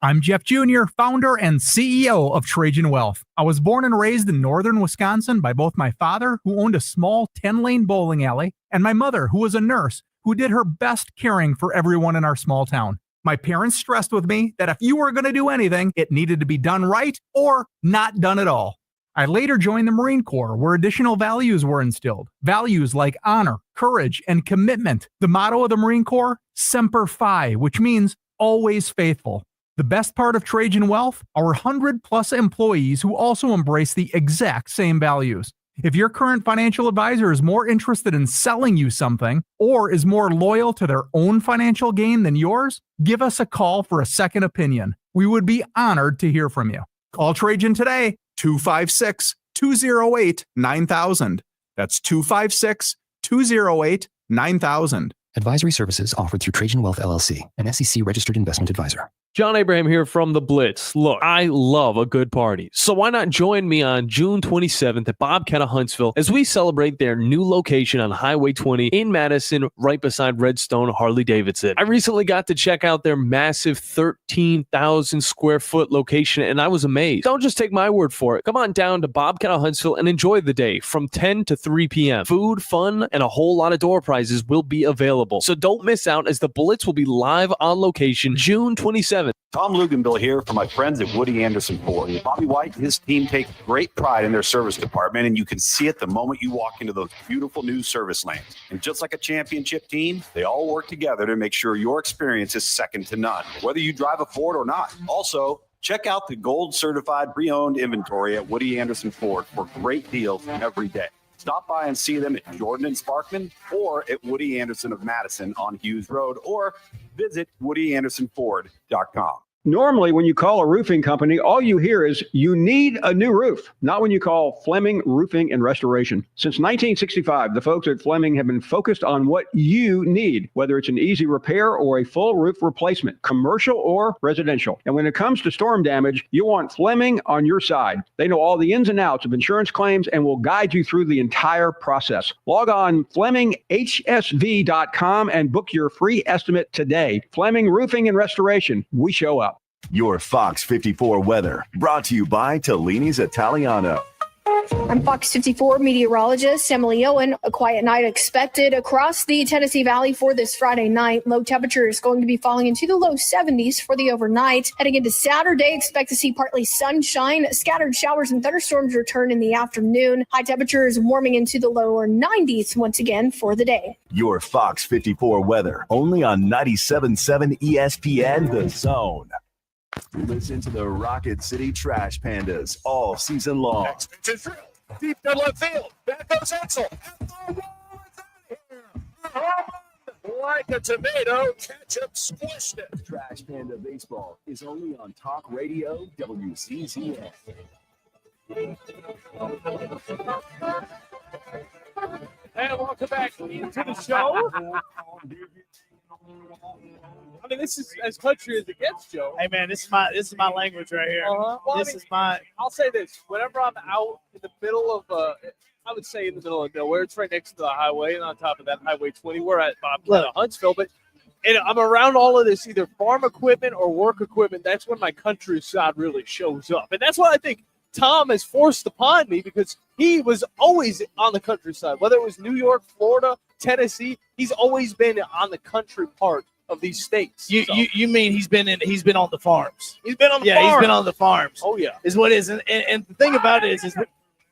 I'm Jeff Jr., founder and CEO of Trajan Wealth. I was born and raised in northern Wisconsin by both my father, who owned a small 10-lane bowling alley, and my mother, who was a nurse, who did her best caring for everyone in our small town. My parents stressed with me that if you were going to do anything, it needed to be done right or not done at all. I later joined the Marine Corps, where additional values were instilled. Values like honor, courage, and commitment. The motto of the Marine Corps, Semper Fi, which means always faithful. The best part of Trajan Wealth, our 100-plus employees who also embrace the exact same values. If your current financial advisor is more interested in selling you something or is more loyal to their own financial gain than yours, give us a call for a second opinion. We would be honored to hear from you. Call Trajan today, 256-208-9000. That's 256-208-9000. Advisory services offered through Trajan Wealth LLC, an SEC-registered investment advisor. John Abraham here from the Blitz. Look, I love a good party, so why not join me on June 27th at Bobcat of Huntsville as we celebrate their new location on Highway 20 in Madison, right beside Redstone Harley-Davidson. I recently got to check out their massive 13,000 square foot location, and I was amazed. Don't just take my word for it. Come on down to Bobcat of Huntsville and enjoy the day from 10 to 3 p.m. Food, fun, and a whole lot of door prizes will be available, so don't miss out as the Blitz will be live on location June 27th. Tom Luganville here for my friends at Woody Anderson Ford. Bobby White and his team take great pride in their service department, and you can see it the moment you walk into those beautiful new service lanes. And just like a championship team, they all work together to make sure your experience is second to none, whether you drive a Ford or not. Also, check out the gold certified pre-owned inventory at Woody Anderson Ford for great deals every day. Stop by and see them at Jordan and Sparkman or at Woody Anderson of Madison on Hughes Road, or visit WoodyAndersonFord.com. Normally, when you call a roofing company, all you hear is, you need a new roof. Not when you call Fleming Roofing and Restoration. Since 1965, the folks at Fleming have been focused on what you need, whether it's an easy repair or a full roof replacement, commercial or residential. And when it comes to storm damage, you want Fleming on your side. They know all the ins and outs of insurance claims and will guide you through the entire process. Log on FlemingHSV.com and book your free estimate today. Fleming Roofing and Restoration. We show up. Your Fox 54 weather, brought to you by Tellini's Italiano. I'm Fox 54 meteorologist Emily Owen. A quiet night expected across the Tennessee Valley for this Friday night. Low temperature is going to be falling into the low 70s for the overnight. Heading into Saturday, expect to see partly sunshine. Scattered showers and thunderstorms return in the afternoon. High temperatures warming into the lower 90s once again for the day. Your Fox 54 weather, only on 97.7 ESPN The Zone. Listen to the Rocket City Trash Pandas all season long. Next pitch is drilled. Deep to left field. Back goes Edsel. At the wall, it's out of here. Like a tomato, ketchup squished it. Trash Panda Baseball is only on Talk Radio WCCN. And welcome back into the show. I mean, this is as country as it gets, Joe. Hey man, this is my language right here. Well, I'll say this: whenever I'm out in the middle of, I would say in the middle of nowhere, it's right next to the highway, and on top of that, Highway 20. We're at Bobcat, Huntsville, but and I'm around all of this either farm equipment or work equipment. That's when my countryside really shows up, and that's what I think Tom has forced upon me because he was always on the countryside. Whether it was New York, Florida, Tennessee, he's always been on the country part of these states. You mean he's been on the farms? He's been on the farms. Yeah, he's been on the farms. Oh yeah, is what it is. And the thing about it is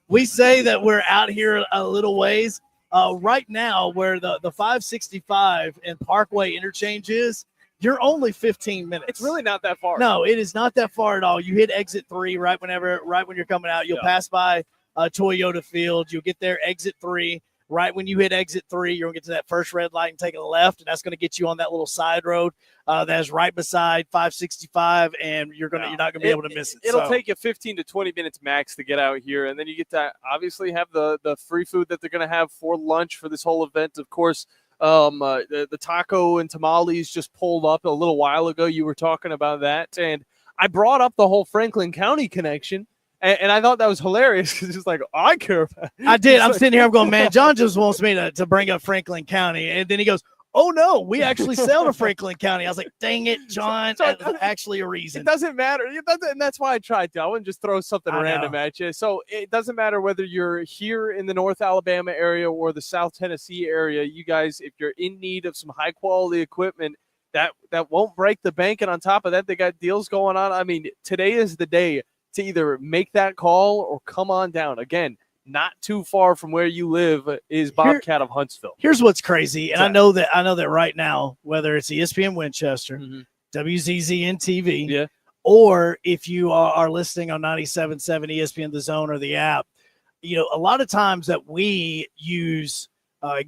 we say that we're out here a little ways. Right now, where the 565 and Parkway interchange is, you're only 15 minutes. It's really not that far. No, it is not that far at all. You hit exit 3 right when you're coming out. You'll pass by Toyota Field. You'll get there, exit 3. Right when you hit exit 3, you're going to get to that first red light and take a left, and that's going to get you on that little side road that's right beside 565, and you're not going to be able to miss it. It'll take you 15 to 20 minutes max to get out here, and then you get to obviously have the free food that they're going to have for lunch for this whole event. Of course, the taco and tamales just pulled up a little while ago. You were talking about that, and I brought up the whole Franklin County connection. And I thought that was hilarious because it's like, I care about it. I did. I'm sitting here. I'm going, man, John just wants me to bring up Franklin County. And then he goes, oh, no, we actually sell to Franklin County. I was like, dang it, John. That's actually a reason. It doesn't matter. And that's why I tried to. I wouldn't just throw something random at you. So it doesn't matter whether you're here in the North Alabama area or the South Tennessee area. You guys, if you're in need of some high-quality equipment, that won't break the bank. And on top of that, they got deals going on. I mean, today is the day to either make that call or come on down. Again, not too far from where you live is Bobcat of Huntsville. Here's what's crazy, and I know that right now, whether it's ESPN Winchester, WZZN TV, or if you are listening on 97.7 ESPN The Zone or the app, a lot of times that we use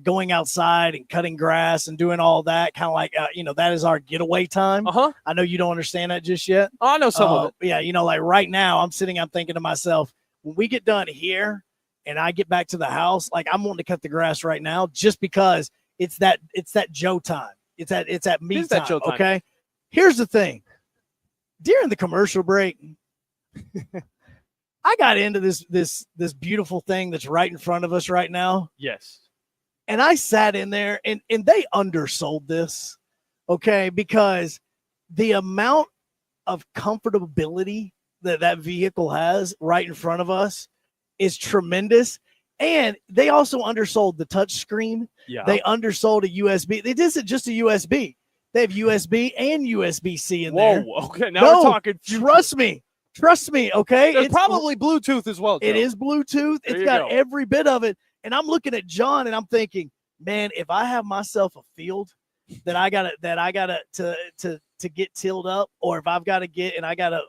going outside and cutting grass and doing all that, kind of like, that is our getaway time. I know you don't understand that just yet. Oh, I know some of it. Yeah, like right now I'm thinking to myself, when we get done here and I get back to the house, like I'm wanting to cut the grass right now just because it's that Joe time. It's that me time. That Joe time. Okay. Here's the thing. During the commercial break, I got into this beautiful thing that's right in front of us right now. Yes. And I sat in there and they undersold this, okay, because the amount of comfortability that vehicle has right in front of us is tremendous. And they also undersold the touch screen. Yeah. They undersold a USB. It isn't just a USB. They have USB and USB-C in there. Whoa, okay. Now we're talking. Trust me, okay? There's probably Bluetooth as well, Joe. It is Bluetooth. It's got every bit of it. And I'm looking at John and I'm thinking, man, if I have myself a field that I gotta to get tilled up, or if I've got to get and I gotta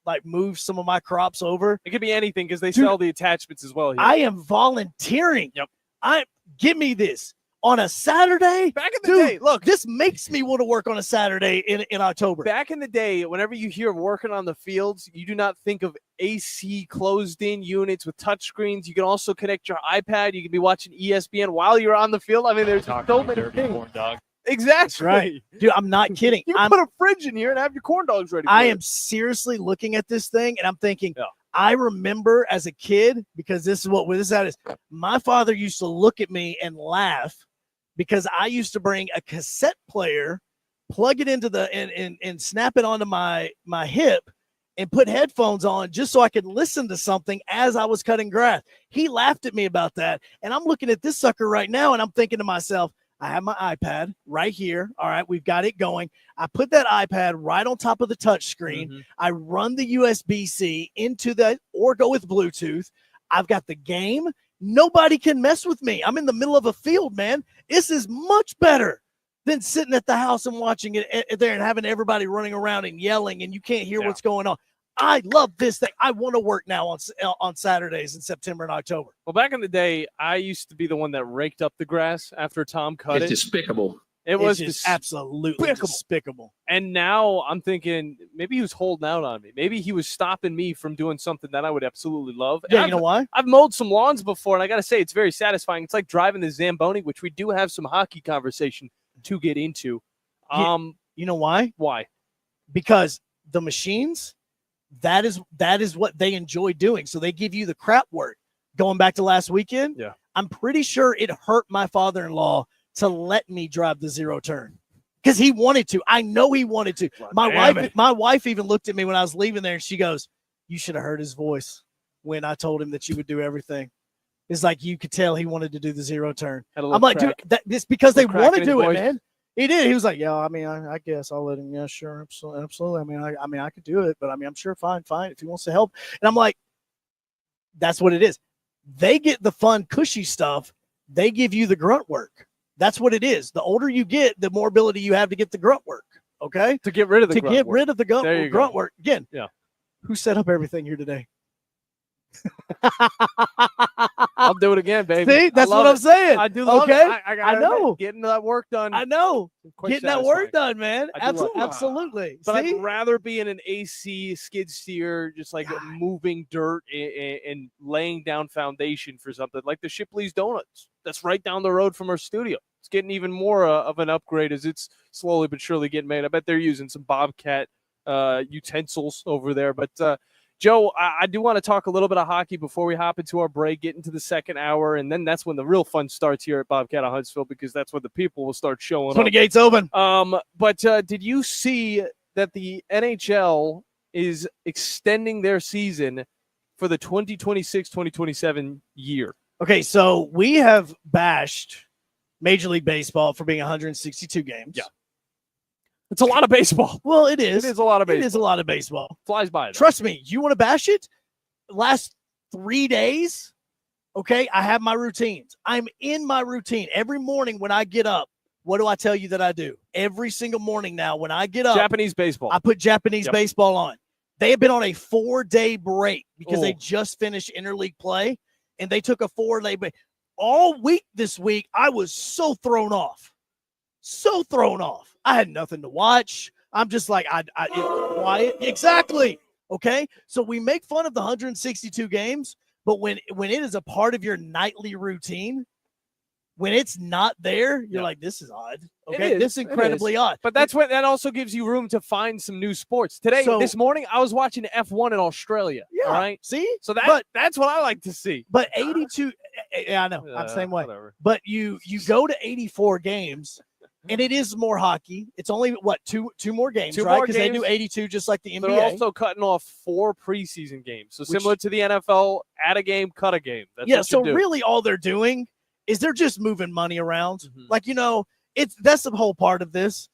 like move some of my crops over, it could be anything because they sell the attachments as well here. I am volunteering. Yep. Give me this on a Saturday. Back in the day, look, this makes me want to work on a Saturday in October. Back in the day, whenever you hear working on the fields, you do not think of AC closed-in units with touchscreens. You can also connect your iPad. You can be watching ESPN while you're on the field. I mean, there's so many things. Corn dog. Exactly. That's right. Dude, I'm not kidding. You put a fridge in here and have your corn dogs ready. I am seriously looking at this thing and I'm thinking, I remember as a kid, because this is what this is. My father used to look at me and laugh because I used to bring a cassette player, plug it into and snap it onto my hip and put headphones on just so I could listen to something as I was cutting grass. He laughed at me about that. And I'm looking at this sucker right now and I'm thinking to myself, I have my iPad right here. All right, we've got it going. I put that iPad right on top of the touch screen. I run the USB-C into that or go with Bluetooth. I've got the game. Nobody can mess with me. I'm in the middle of a field, man. This is much better than sitting at the house and watching it there and having everybody running around and yelling and you can't hear what's going on. I love this thing. I want to work now on Saturdays in September and October. Well, back in the day, I used to be the one that raked up the grass after Tom cut it. It's despicable. It was just absolutely despicable. And now I'm thinking maybe he was holding out on me. Maybe he was stopping me from doing something that I would absolutely love. Yeah, you know why? I've mowed some lawns before, and I got to say it's very satisfying. It's like driving the Zamboni, which we do have some hockey conversation to get into. You know why? Why? Because the machines, that is what they enjoy doing. So they give you the crap work. Going back to last weekend, I'm pretty sure it hurt my father-in-law to let me drive the zero turn because he wanted to. I know he wanted to. My wife even looked at me when I was leaving there and she goes, "You should have heard his voice when I told him that you would do everything." It's like you could tell he wanted to do the zero turn. I'm like, dude, it's because they want to do it, man. He did. He was like, "Yeah, I mean, I guess I'll let him. Yeah, sure, absolutely. I mean, I could do it, but I mean, I'm sure, fine, if he wants to help." And I'm like, that's what it is. They get the fun, cushy stuff. They give you the grunt work. That's what it is. The older you get, the more ability you have to get the grunt work. Okay, to get rid of the grunt work. Again, yeah. Who set up everything here today? I'll do it again, baby. See, that's what I'm saying. I do love it. I know. Getting that work done. I know. Getting that work done, man. Absolutely. But I'd rather be in an AC skid steer, just like moving dirt and laying down foundation for something like the Shipley's Donuts. That's right down the road from our studio. It's getting even more of an upgrade as it's slowly but surely getting made. I bet they're using some Bobcat utensils over there. But Joe, I do want to talk a little bit of hockey before we hop into our break, get into the second hour, and then that's when the real fun starts here at Bobcat of Huntsville because that's when the people will start showing up. When the gates open. But did you see that the NHL is extending their season for the 2026-2027 year? Okay, so we have bashed Major League Baseball for being 162 games. Yeah. It's a lot of baseball. Well, it is. It is a lot of baseball. It is a lot of baseball. Flies by. Trust me, you want to bash it? Last 3 days, okay, I have my routines. I'm in my routine. Every morning when I get up, what do I tell you that I do? Every single morning now when I get up. Japanese baseball. I put Japanese baseball on. They have been on a 4-day break because they just finished interleague play, and they took a 4-day break. All week this week, I was so thrown off. So thrown off. I had nothing to watch. I'm just like, quiet. Exactly. Okay. So we make fun of the 162 games, but when it is a part of your nightly routine, when it's not there, you're like, this is odd. Okay. This is incredibly odd. But that also gives you room to find some new sports. This morning, I was watching F1 in Australia. Yeah. All right. See? So that's what I like to see. But 82, yeah, I know. I'm the same way. Whatever. But you go to 84 games. And it is more hockey. It's only, two more games, right? Because they do 82 just like the NBA. They're also cutting off 4 preseason games. So similar to the NFL, add a game, cut a game. That's so really all they're doing is they're just moving money around. Mm-hmm. Like, that's the whole part of this.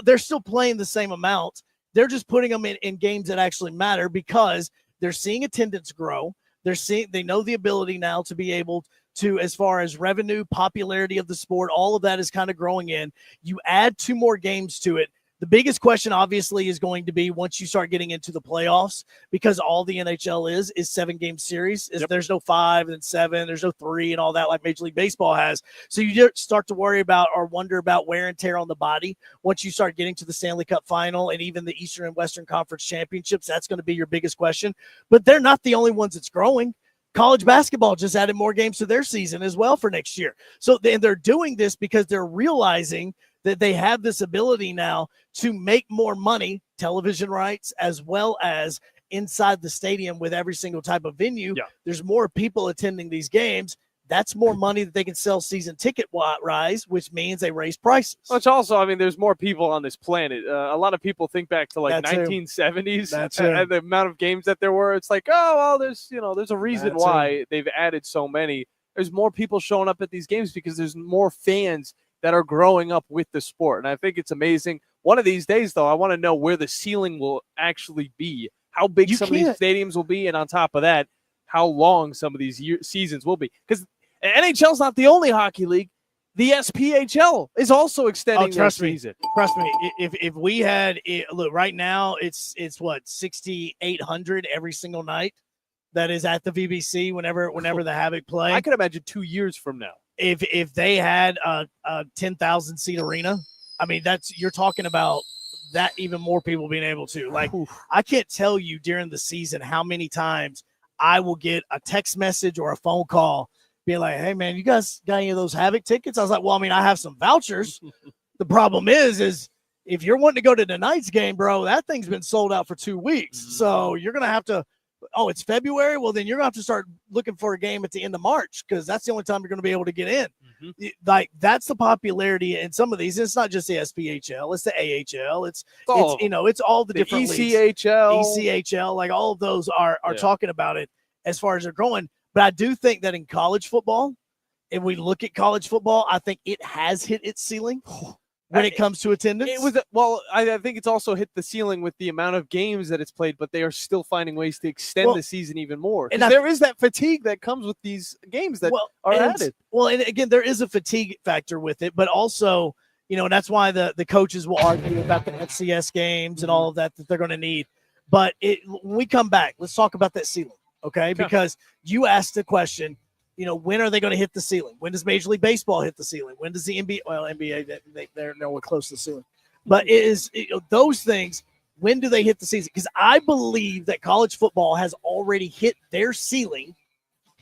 They're still playing the same amount. They're just putting them in games that actually matter because they're seeing attendance grow. They know the ability now to be able to, as far as revenue, popularity of the sport, all of that is kind of growing in. You add 2 more games to it. The biggest question, obviously, is going to be once you start getting into the playoffs, because all the NHL is 7-game series. There's no 5 and 7, there's no 3 and all that like Major League Baseball has. So you start to worry about or wonder about wear and tear on the body once you start getting to the Stanley Cup final and even the Eastern and Western Conference Championships. That's going to be your biggest question. But they're not the only ones that's growing. College basketball just added more games to their season as well for next year. So they're doing this because they're realizing that they have this ability now to make more money, television rights, as well as inside the stadium with every single type of venue. Yeah. There's more people attending these games. That's more money that they can sell season ticket rise, which means they raise prices. Which also, there's more people on this planet. A lot of people think back to like 1970s and the amount of games that there were. It's like, oh, well, there's a reason why they've added so many. There's more people showing up at these games because there's more fans that are growing up with the sport. And I think it's amazing. One of these days, though, I want to know where the ceiling will actually be, how big some of these stadiums will be, and on top of that, how long some of these seasons will be. Because NHL's not the only hockey league. The SPHL is also extending their trust me. season. Trust me. If we had look right now, it's what 6,800 every single night that is at the VBC whenever the Havoc play. I can imagine 2 years from now. If they had a 10,000 seat arena, I mean you're talking about that even more people being able to. Like, I can't tell you during the season how many times I will get a text message or a phone call being like, hey man, you guys got any of those Havoc tickets? I was like, well, I mean, I have some vouchers. The problem is if you're wanting to go to tonight's game, bro, that thing's been sold out for 2 weeks. So you're going to have to, it's February. Well, then you're going to have to start looking for a game at the end of March, because that's the only time you're going to be able to get in. Like, that's the popularity in some of these. It's not just the SPHL, it's the AHL. It's all the different ECHL, ECHL, like all of those are talking about it as far as they're growing. But I do think that in college football, if we look at college football, I think it has hit its ceiling when it comes to attendance. I think it's also hit the ceiling with the amount of games that it's played, but they are still finding ways to extend the season even more. And there is that fatigue that comes with these games that are added. Well, and again, there is a fatigue factor with it, but also, and that's why the coaches will argue about the FCS games and all of that they're going to need. But when we come back, let's talk about that ceiling, okay? Because you asked the question, when are they going to hit the ceiling? When does Major League Baseball hit the ceiling? When does the NBA? Well, NBA, they're nowhere close to the ceiling. But those things, when do they hit the season? Because I believe that college football has already hit their ceiling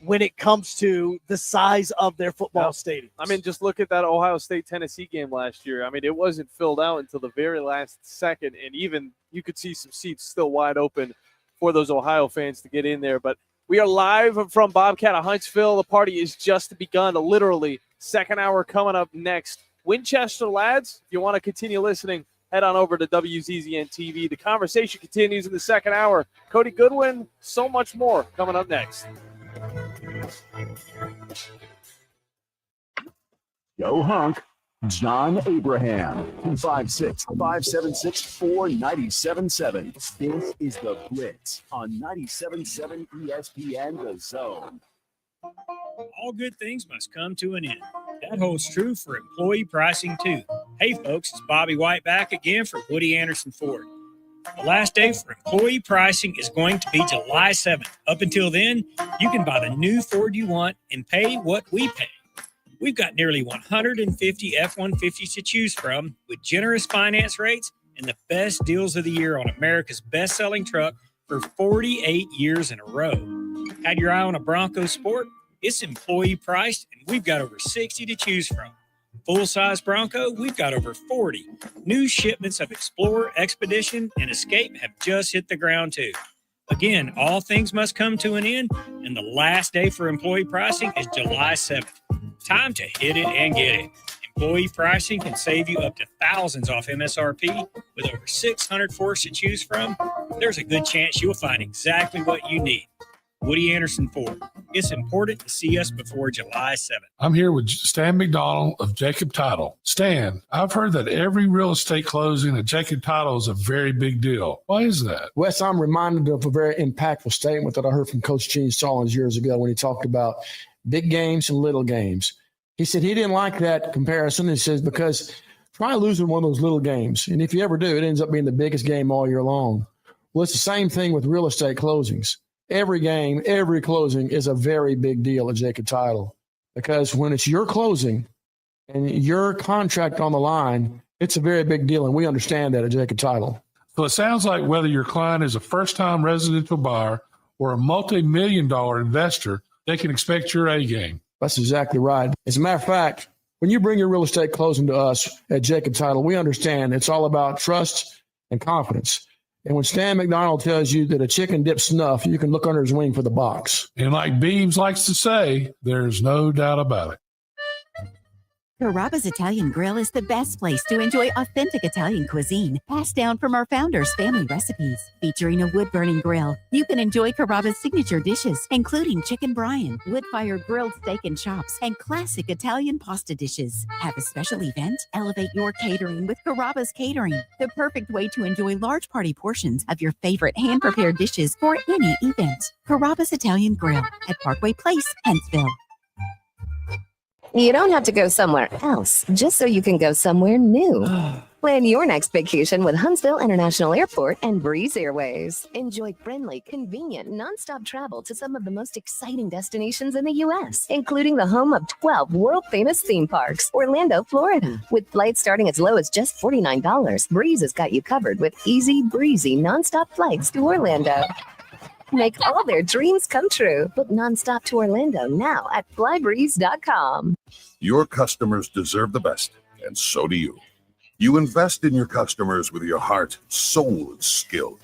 when it comes to the size of their football stadiums. I mean, just look at that Ohio State-Tennessee game last year. I mean, it wasn't filled out until the very last second, and even you could see some seats still wide open for those Ohio fans to get in there. But we are live from Bobcat of Huntsville. The party is just begun, literally. Second hour coming up next. Winchester lads, if you want to continue listening, head on over to WZZN TV. The conversation continues in the second hour. Cody Goodwin, so much more coming up next. Yo, Hunk. John Abraham, 256-576-4977. This is the Blitz on 97.7 ESPN The Zone. All good things must come to an end. That holds true for employee pricing, too. Hey, folks, it's Bobby White back again for Woody Anderson Ford. The last day for employee pricing is going to be July 7th. Up until then, you can buy the new Ford you want and pay what we pay. We've got nearly 150 F-150s to choose from with generous finance rates and the best deals of the year on America's best-selling truck for 48 years in a row. Had your eye on a Bronco Sport? It's employee priced, and we've got over 60 to choose from. Full-size Bronco, we've got over 40. New shipments of Explorer, Expedition, and Escape have just hit the ground, too. Again, all things must come to an end, and the last day for employee pricing is July 7th. Time to hit it and get it. Employee pricing can save you up to thousands off MSRP. With over 600 Fords to choose from, there's a good chance you'll find exactly what you need. Woody Anderson Ford. It's important to see us before July 7th. I'm here with Stan McDonald of Jacob Title. Stan, I've heard that every real estate closing at Jacob Title is a very big deal. Why is that? Wes, I'm reminded of a very impactful statement that I heard from Coach Gene Stallings years ago when he talked about big games and little games. He said he didn't like that comparison. He says, because try losing one of those little games. And if you ever do, it ends up being the biggest game all year long. Well, it's the same thing with real estate closings. Every game, every closing is a very big deal at Jacob Title, because when it's your closing and your contract on the line, it's a very big deal. And we understand that at Jacob Title. So it sounds like whether your client is a first-time residential buyer or a multi-million-dollar investor, they can expect your A game. That's exactly right. As a matter of fact, when you bring your real estate closing to us at Jacob Title, we understand it's all about trust and confidence. And when Stan McDonald tells you that a chicken dips snuff, you can look under his wing for the box. And like Beams likes to say, there's no doubt about it. Carrabba's Italian Grill is the best place to enjoy authentic Italian cuisine, passed down from our founders' family recipes. Featuring a wood-burning grill, you can enjoy Carrabba's signature dishes, including chicken brine, wood-fired grilled steak and chops, and classic Italian pasta dishes. Have a special event? Elevate your catering with Carrabba's Catering, the perfect way to enjoy large party portions of your favorite hand-prepared dishes for any event. Carrabba's Italian Grill at Parkway Place, Huntsville. You don't have to go somewhere else just so you can go somewhere new. Plan your next vacation with Huntsville International Airport and Breeze Airways. Enjoy friendly, convenient, nonstop travel to some of the most exciting destinations in the U.S., including the home of 12 world-famous theme parks, Orlando, Florida. With flights starting as low as just $49, Breeze has got you covered with easy, breezy, nonstop flights to Orlando. Make all their dreams come true. Book nonstop to Orlando now at flybreeze.com. Your customers deserve the best, and so do you. You invest in your customers with your heart, soul, and skill.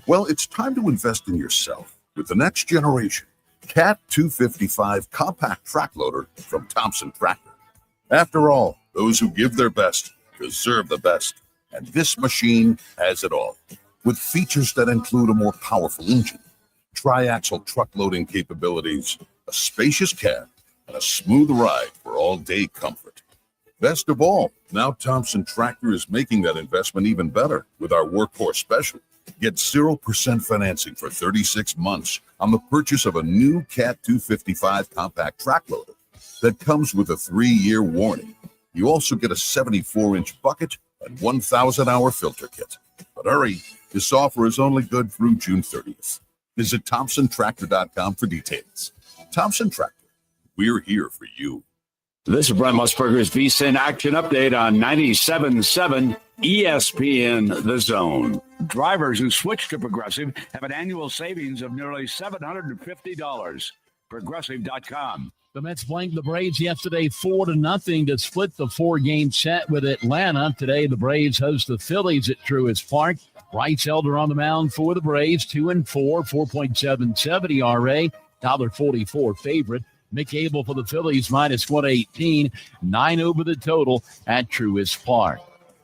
Well, it's time to invest in yourself with the next generation Cat 255 compact track loader from Thompson Tractor. After all, those who give their best deserve the best, and this machine has it all. With features that include a more powerful engine, tri-axle truck loading capabilities, a spacious cab, and a smooth ride for all-day comfort. Best of all, now Thompson Tractor is making that investment even better with our workhorse special. Get 0% financing for 36 months on the purchase of a new Cat 255 compact track loader that comes with a 3-year warranty. You also get a 74-inch bucket and 1,000-hour filter kit. But hurry, this offer is only good through June 30th. Visit ThompsonTractor.com for details. Thompson Tractor, we're here for you. This is Brent Musburger's VSiN Action Update on 97.7 ESPN The Zone. Drivers who switch to Progressive have an annual savings of nearly $750. Progressive.com. The Mets blanked the Braves yesterday 4-0 to split the 4-game set with Atlanta. Today, the Braves host the Phillies at Truist Park. Bryce Elder on the mound for the Braves, 2-4, 4.77 ERA, $1.44 favorite. Mick Abel for the Phillies, minus 118, 9 over the total at Truist Park.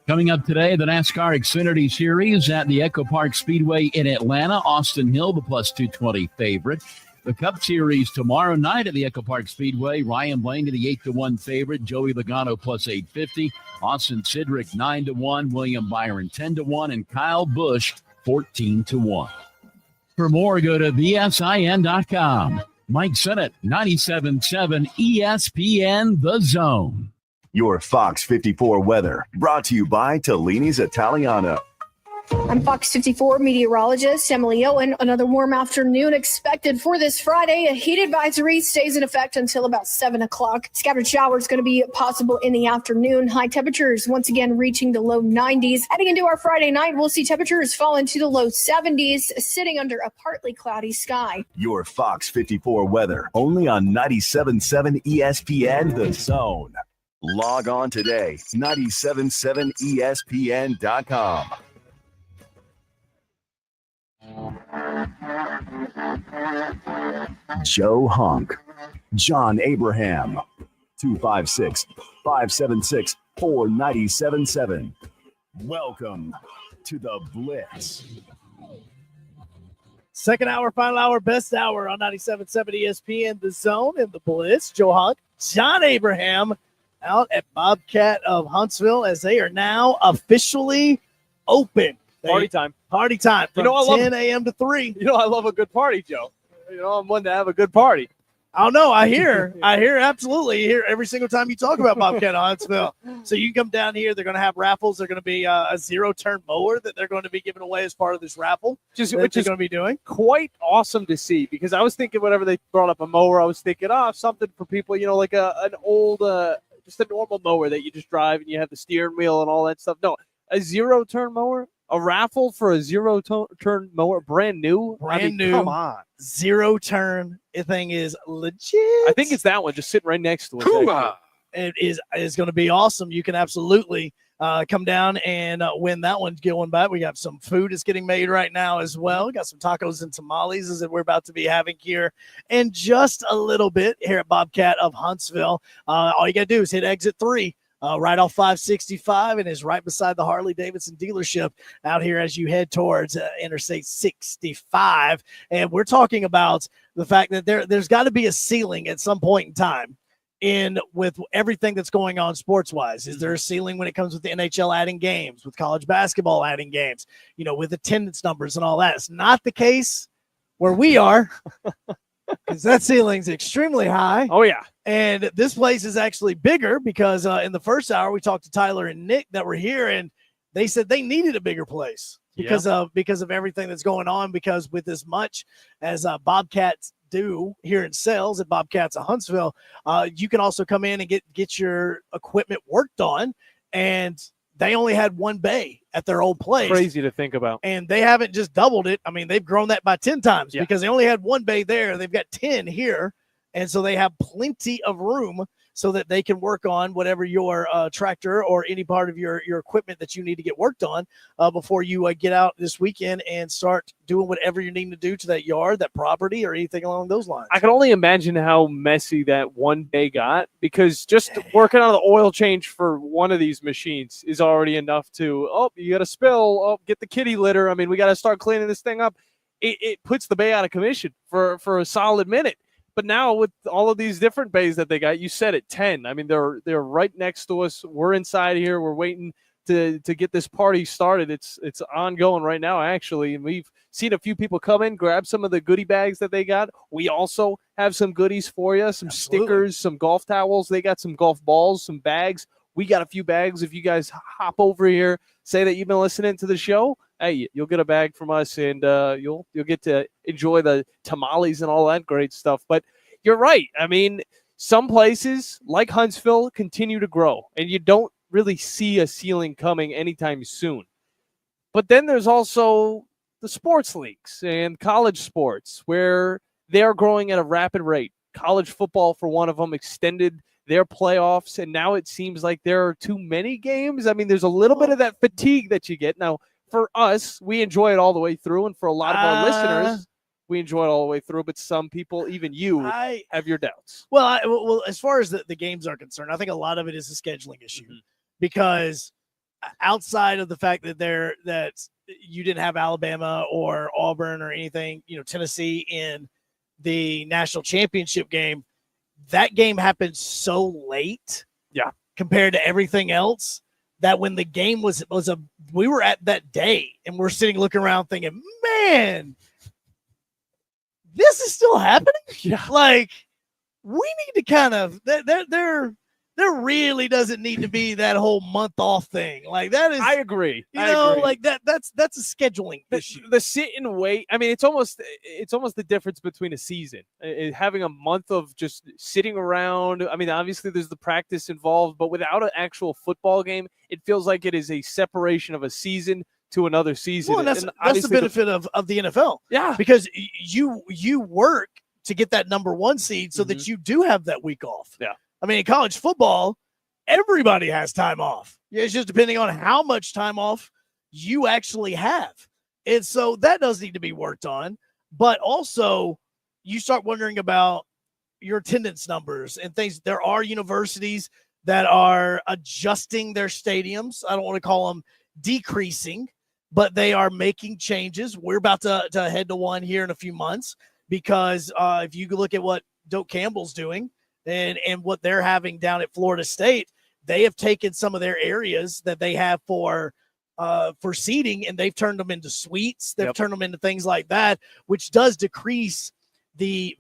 Coming up today, the NASCAR Xfinity Series at the Echo Park Speedway in Atlanta. Austin Hill, the plus 220 favorite. The Cup Series tomorrow night at the Echo Park Speedway. Ryan Blaney, the 8-1 favorite. Joey Logano, plus 850. Austin Cindric, 9-1. William Byron, 10-1. And Kyle Busch, 14-1. For more, go to VSIN.com. Mike Sennett, 97.7 ESPN The Zone. Your Fox 54 weather brought to you by Tellini's Italiano. I'm Fox 54 meteorologist Emily Owen. Another warm afternoon expected for this Friday. A heat advisory stays in effect until about 7 o'clock. Scattered showers going to be possible in the afternoon. High temperatures once again reaching the low 90s. Heading into our Friday night, we'll see temperatures fall into the low 70s, sitting under a partly cloudy sky. Your Fox 54 weather only on 97.7 ESPN The Zone. Log on today, 977ESPN.com. Joe Hunk, John Abraham, 256-576-4977. Welcome to the Blitz. Second hour, final hour, best hour on 97.7 ESPN The Zone and the Blitz. Joe Hunk, John Abraham out at Bobcat of Huntsville as they are now officially open. Party time. Party time from 10 a.m. to 3. You know, I love a good party, Joe. You know, I'm one to have a good party. I don't know. I hear absolutely. You hear every single time you talk about Bobcat Huntsville. So you come down here. They're going to have raffles. They're going to be a zero-turn mower that they're going to be giving away as part of this raffle. Which is going to be doing. Quite awesome to see, because I was thinking whenever they brought up a mower, I was thinking, something for people, you know, like an old, just a normal mower that you just drive and you have the steering wheel and all that stuff. No, a zero-turn mower. A raffle for a zero-turn mower, brand new? New. Come on. Zero-turn. The thing is legit. I think it's that one just sitting right next to it. It is going to be awesome. You can absolutely come down and win that one going by. We got some food that's getting made right now as well. We got some tacos and tamales as we're about to be having here in just a little bit here at Bobcat of Huntsville. All you got to do is hit exit 3. Right off 565 and is right beside the Harley-Davidson dealership out here as you head towards Interstate 65. And we're talking about the fact that there's got to be a ceiling at some point in time with everything that's going on sports-wise. Is there a ceiling when it comes with the NHL adding games, with college basketball adding games, you know, with attendance numbers and all that? It's not the case where we are. because that ceiling's extremely high. Oh, yeah. And this place is actually bigger because in the first hour we talked to Tyler and Nick that were here, and they said they needed a bigger place because of everything that's going on. Because with as much as Bobcats do here in sales at Bobcats of Huntsville, you can also come in and get your equipment worked on, and they only had one bay at their old place. Crazy to think about. And they haven't just doubled it. I mean, they've grown that by 10 times because they only had one bay there. They've got 10 here. And so they have plenty of room so that they can work on whatever your tractor or any part of your equipment that you need to get worked on before you get out this weekend and start doing whatever you need to do to that yard, that property, or anything along those lines. I can only imagine how messy that one day got, because just working on the oil change for one of these machines is already enough to, you got to spill, get the kitty litter. I mean, we got to start cleaning this thing up. It puts the bay out of commission for a solid minute. But now with all of these different bays that they got, you said it, 10. I mean, they're right next to us. We're inside here. We're waiting to get this party started. It's ongoing right now, actually. And we've seen a few people come in, grab some of the goodie bags that they got. We also have some goodies for you, some stickers, some golf towels. They got some golf balls, some bags. We got a few bags. If you guys hop over here, say that you've been listening to the show, hey, you'll get a bag from us, and you'll get to enjoy the tamales and all that great stuff. But you're right. I mean, some places like Huntsville continue to grow, and you don't really see a ceiling coming anytime soon. But then there's also the sports leagues and college sports where they are growing at a rapid rate. College football, for one of them, extended their playoffs, and now it seems like there are too many games. I mean, there's a little bit of that fatigue that you get. Now, for us, we enjoy it all the way through, and for a lot of our listeners, we enjoy it all the way through. But some people, even you, have your doubts. Well, as far as the games are concerned, I think a lot of it is a scheduling issue because outside of the fact that you didn't have Alabama or Auburn or anything, Tennessee in the national championship game, that game happened so late, compared to everything else, that when the game we were at that day and we're sitting looking around thinking, man, this is still happening. Like, we need to kind of there really doesn't need to be that whole month off thing. Like, that is, I agree. Like that's a scheduling issue. The sit and wait. I mean, it's almost the difference between a season. Having a month of just sitting around. I mean, obviously there's the practice involved, but without an actual football game, it feels like it is a separation of a season to another season. Well, and that's the benefit of the NFL. Yeah. Because you work to get that number one seed so that you do have that week off. Yeah. I mean, in college football, everybody has time off. It's just depending on how much time off you actually have. And so that does need to be worked on. But also, you start wondering about your attendance numbers and things. There are universities that are adjusting their stadiums. I don't want to call them decreasing, but they are making changes. We're about to head to one here in a few months because if you look at what Doak Campbell's doing, and what they're having down at Florida State, they have taken some of their areas that they have for seating, and they've turned them into suites. They've turned them into things like that, which does decrease the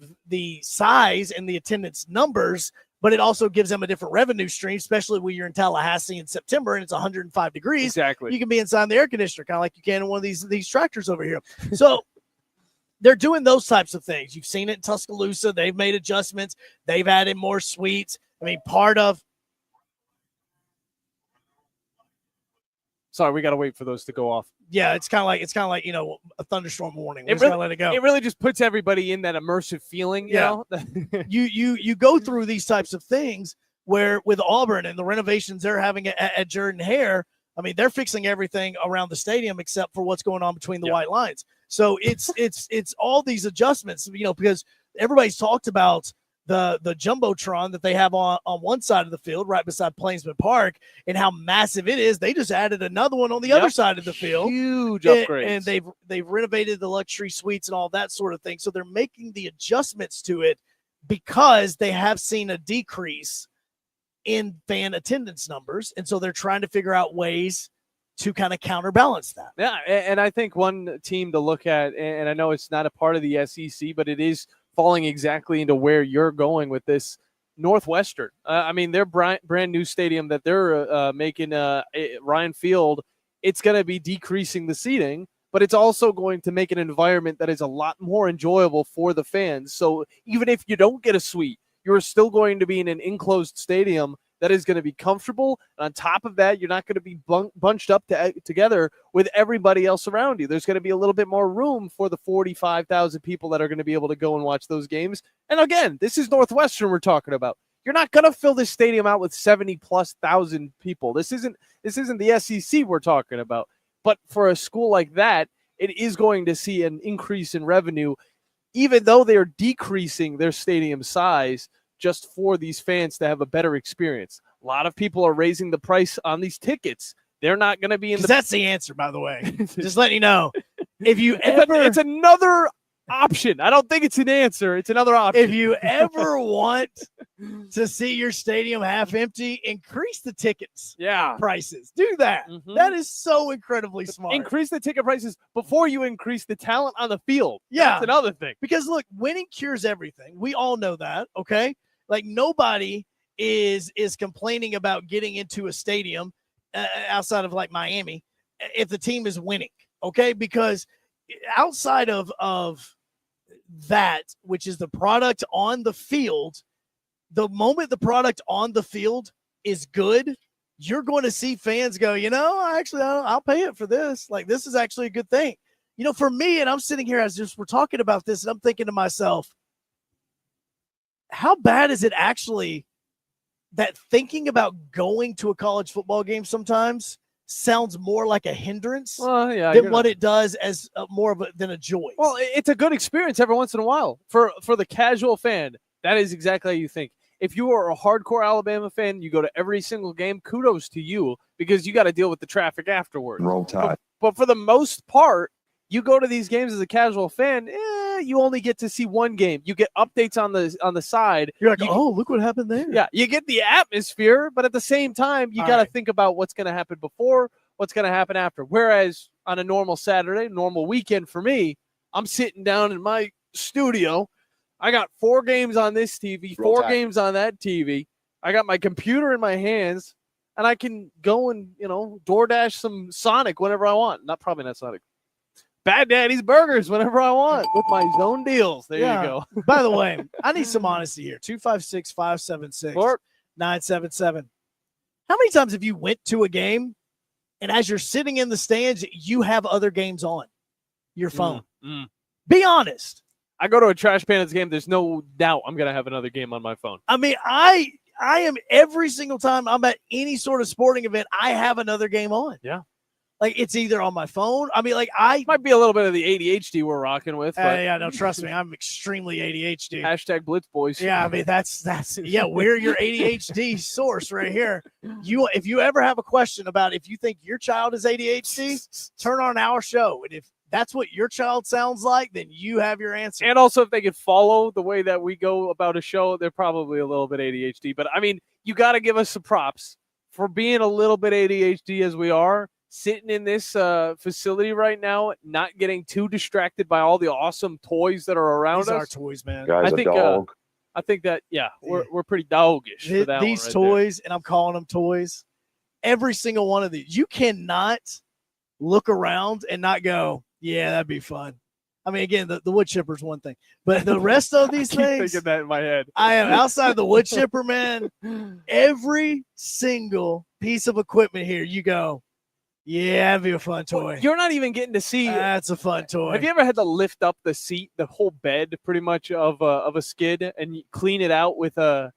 size and the attendance numbers, but it also gives them a different revenue stream, especially when you're in Tallahassee in September and it's 105 degrees. Exactly. You can be inside the air conditioner, kind of like you can in one of these tractors over here. So they're doing those types of things. You've seen it in Tuscaloosa. They've made adjustments. They've added more suites. I mean, part of. Sorry, we got to wait for those to go off. Yeah, it's kind of like a thunderstorm warning. It really, let it go. It really just puts everybody in that immersive feeling. You know? you go through these types of things where with Auburn and the renovations they're having at Jordan-Hare, I mean, they're fixing everything around the stadium except for what's going on between the white lines. So it's all these adjustments, because everybody's talked about the Jumbotron that they have on one side of the field right beside Plainsman Park and how massive it is. They just added another one on the other side of the field. Huge upgrades. And they've renovated the luxury suites and all that sort of thing. So they're making the adjustments to it because they have seen a decrease in fan attendance numbers. And so they're trying to figure out ways to kind of counterbalance that. Yeah, and I think one team to look at, and I know it's not a part of the SEC, but it is falling exactly into where you're going with this Northwestern. I mean, their brand new stadium that they're making, Ryan Field, it's going to be decreasing the seating, but it's also going to make an environment that is a lot more enjoyable for the fans. So even if you don't get a suite, you're still going to be in an enclosed stadium that is going to be comfortable. And on top of that, you're not going to be bunched up together with everybody else around you. There's going to be a little bit more room for the 45,000 people that are going to be able to go and watch those games. And again, this is Northwestern we're talking about. You're not going to fill this stadium out with 70,000+ people. This isn't the SEC we're talking about. But for a school like that, it is going to see an increase in revenue, even though they're decreasing their stadium size just for these fans to have a better experience. A lot of people are raising the price on these tickets. They're not going to be in the... That's the answer, by the way. Just letting you know. If you ever... It's another option. I don't think it's an answer. It's another option. If you ever want to see your stadium half empty, increase the tickets prices. Do that. That is so incredibly smart. Increase the ticket prices before you increase the talent on the field. Yeah. That's another thing. Because, look, winning cures everything. We all know that, okay? Like, nobody is complaining about getting into a stadium outside of, like, Miami if the team is winning, okay? Because outside of that, which is the product on the field, the moment the product on the field is good, you're going to see fans go, I'll pay it for this. Like, this is actually a good thing. For me, and I'm sitting here as we're talking about this, and I'm thinking to myself, how bad is it actually that thinking about going to a college football game sometimes sounds more like a hindrance than what it does as than a joy? Well, it's a good experience every once in a while. For the casual fan, that is exactly how you think. If you are a hardcore Alabama fan, you go to every single game, kudos to you, because you got to deal with the traffic afterwards. Roll Tide. But for the most part, you go to these games as a casual fan, you only get to see one game. You get updates on the side. You're like, look what happened there. Yeah, you get the atmosphere, but at the same time, you got to think about what's going to happen before, what's going to happen after. Whereas on a normal Saturday, normal weekend for me, I'm sitting down in my studio. I got 4 games on this TV, 4 games on that TV. I got my computer in my hands, and I can go and, DoorDash some Sonic whenever I want. Probably not Sonic. Bad Daddy's Burgers whenever I want with my zone deals. There you go. By the way, I need some honesty here. 256-576-977. How many times have you went to a game and as you're sitting in the stands, you have other games on your phone? Be honest. I go to a Trash Panics game. There's no doubt I'm going to have another game on my phone. I mean, I am every single time I'm at any sort of sporting event, I have another game on. Yeah. Like, it's either on my phone. I mean, like, I might be a little bit of the ADHD we're rocking with. But no, trust me, I'm extremely ADHD. Hashtag Blitz boys. Yeah, I mean, that's we're your ADHD source right here. If you ever have a question about if you think your child is ADHD, turn on our show, and if that's what your child sounds like, then you have your answer. And also, if they could follow the way that we go about a show, they're probably a little bit ADHD. But I mean, you got to give us some props for being a little bit ADHD as we are. Sitting in this facility right now, not getting too distracted by all the awesome toys that are around us. These are toys, man. Guy's a dog. I think that, we're pretty doggish for that these one right toys, and I'm calling them toys. Every single one of these. You cannot look around and not go, yeah, that'd be fun. I mean, again, the wood chipper's one thing, but the rest of these I keep things, thinking that in my head. I am outside the wood chipper, man. Every single piece of equipment here, you go, yeah, that'd be a fun toy. Well, you're not even getting to see. That's a fun toy. Have you ever had to lift up the seat, the whole bed, pretty much of a skid, and clean it out with the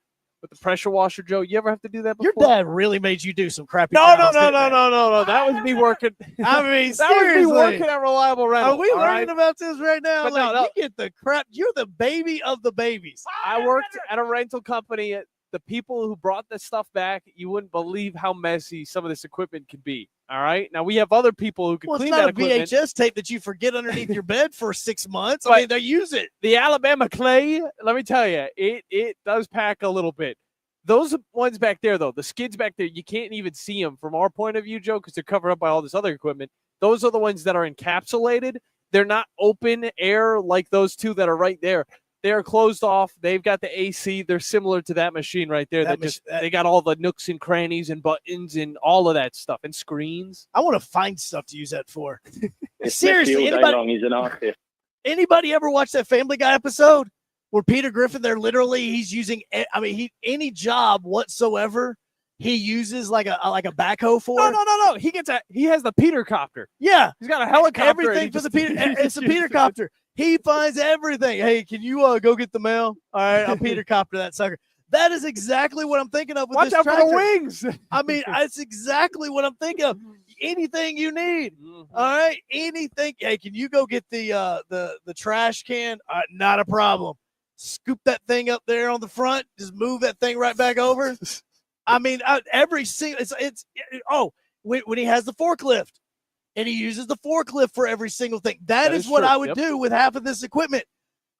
pressure washer, Joe? You ever have to do that before? Your dad really made you do some crappy. No. That was me working. I mean, that was me working at Reliable Rental. Are we learning about this right now? But like, no. You get the crap. You're the baby of the babies. I worked at a rental company. The people who brought this stuff back, you wouldn't believe how messy some of this equipment can be. All right. Now we have other people who can clean that equipment. It's not a VHS tape that you forget underneath your bed for 6 months. I mean, they use it. The Alabama clay, let me tell you, it does pack a little bit. Those ones back there, though, the skids back there, you can't even see them from our point of view, Joe, because they're covered up by all this other equipment. Those are the ones that are encapsulated. They're not open air like those two that are right there. They are closed off. They've got the AC. They're similar to that machine right there. They got all the nooks and crannies and buttons and all of that stuff and screens. I want to find stuff to use that for. It's Seriously, all day long. He's an artist. Anybody ever watch that Family Guy episode where Peter Griffin? He's using. Any job whatsoever. He uses like a backhoe for. No. He has the Peter copter. Yeah, he's got a helicopter. Everything for the Peter. It's a Peter copter. He finds everything. Hey, can you go get the mail? All right, I'll Peter copter that sucker. That is exactly what I'm thinking of with Watch this out tractor. for the wings. I mean, that's exactly what I'm thinking of. Anything you need. All right, anything. Hey, can you go get the trash can? Not a problem. Scoop that thing up there on the front. Just move that thing right back over. I mean, every single. When he has the forklift. And he uses the forklift for every single thing. That is what true. I would do with half of this equipment.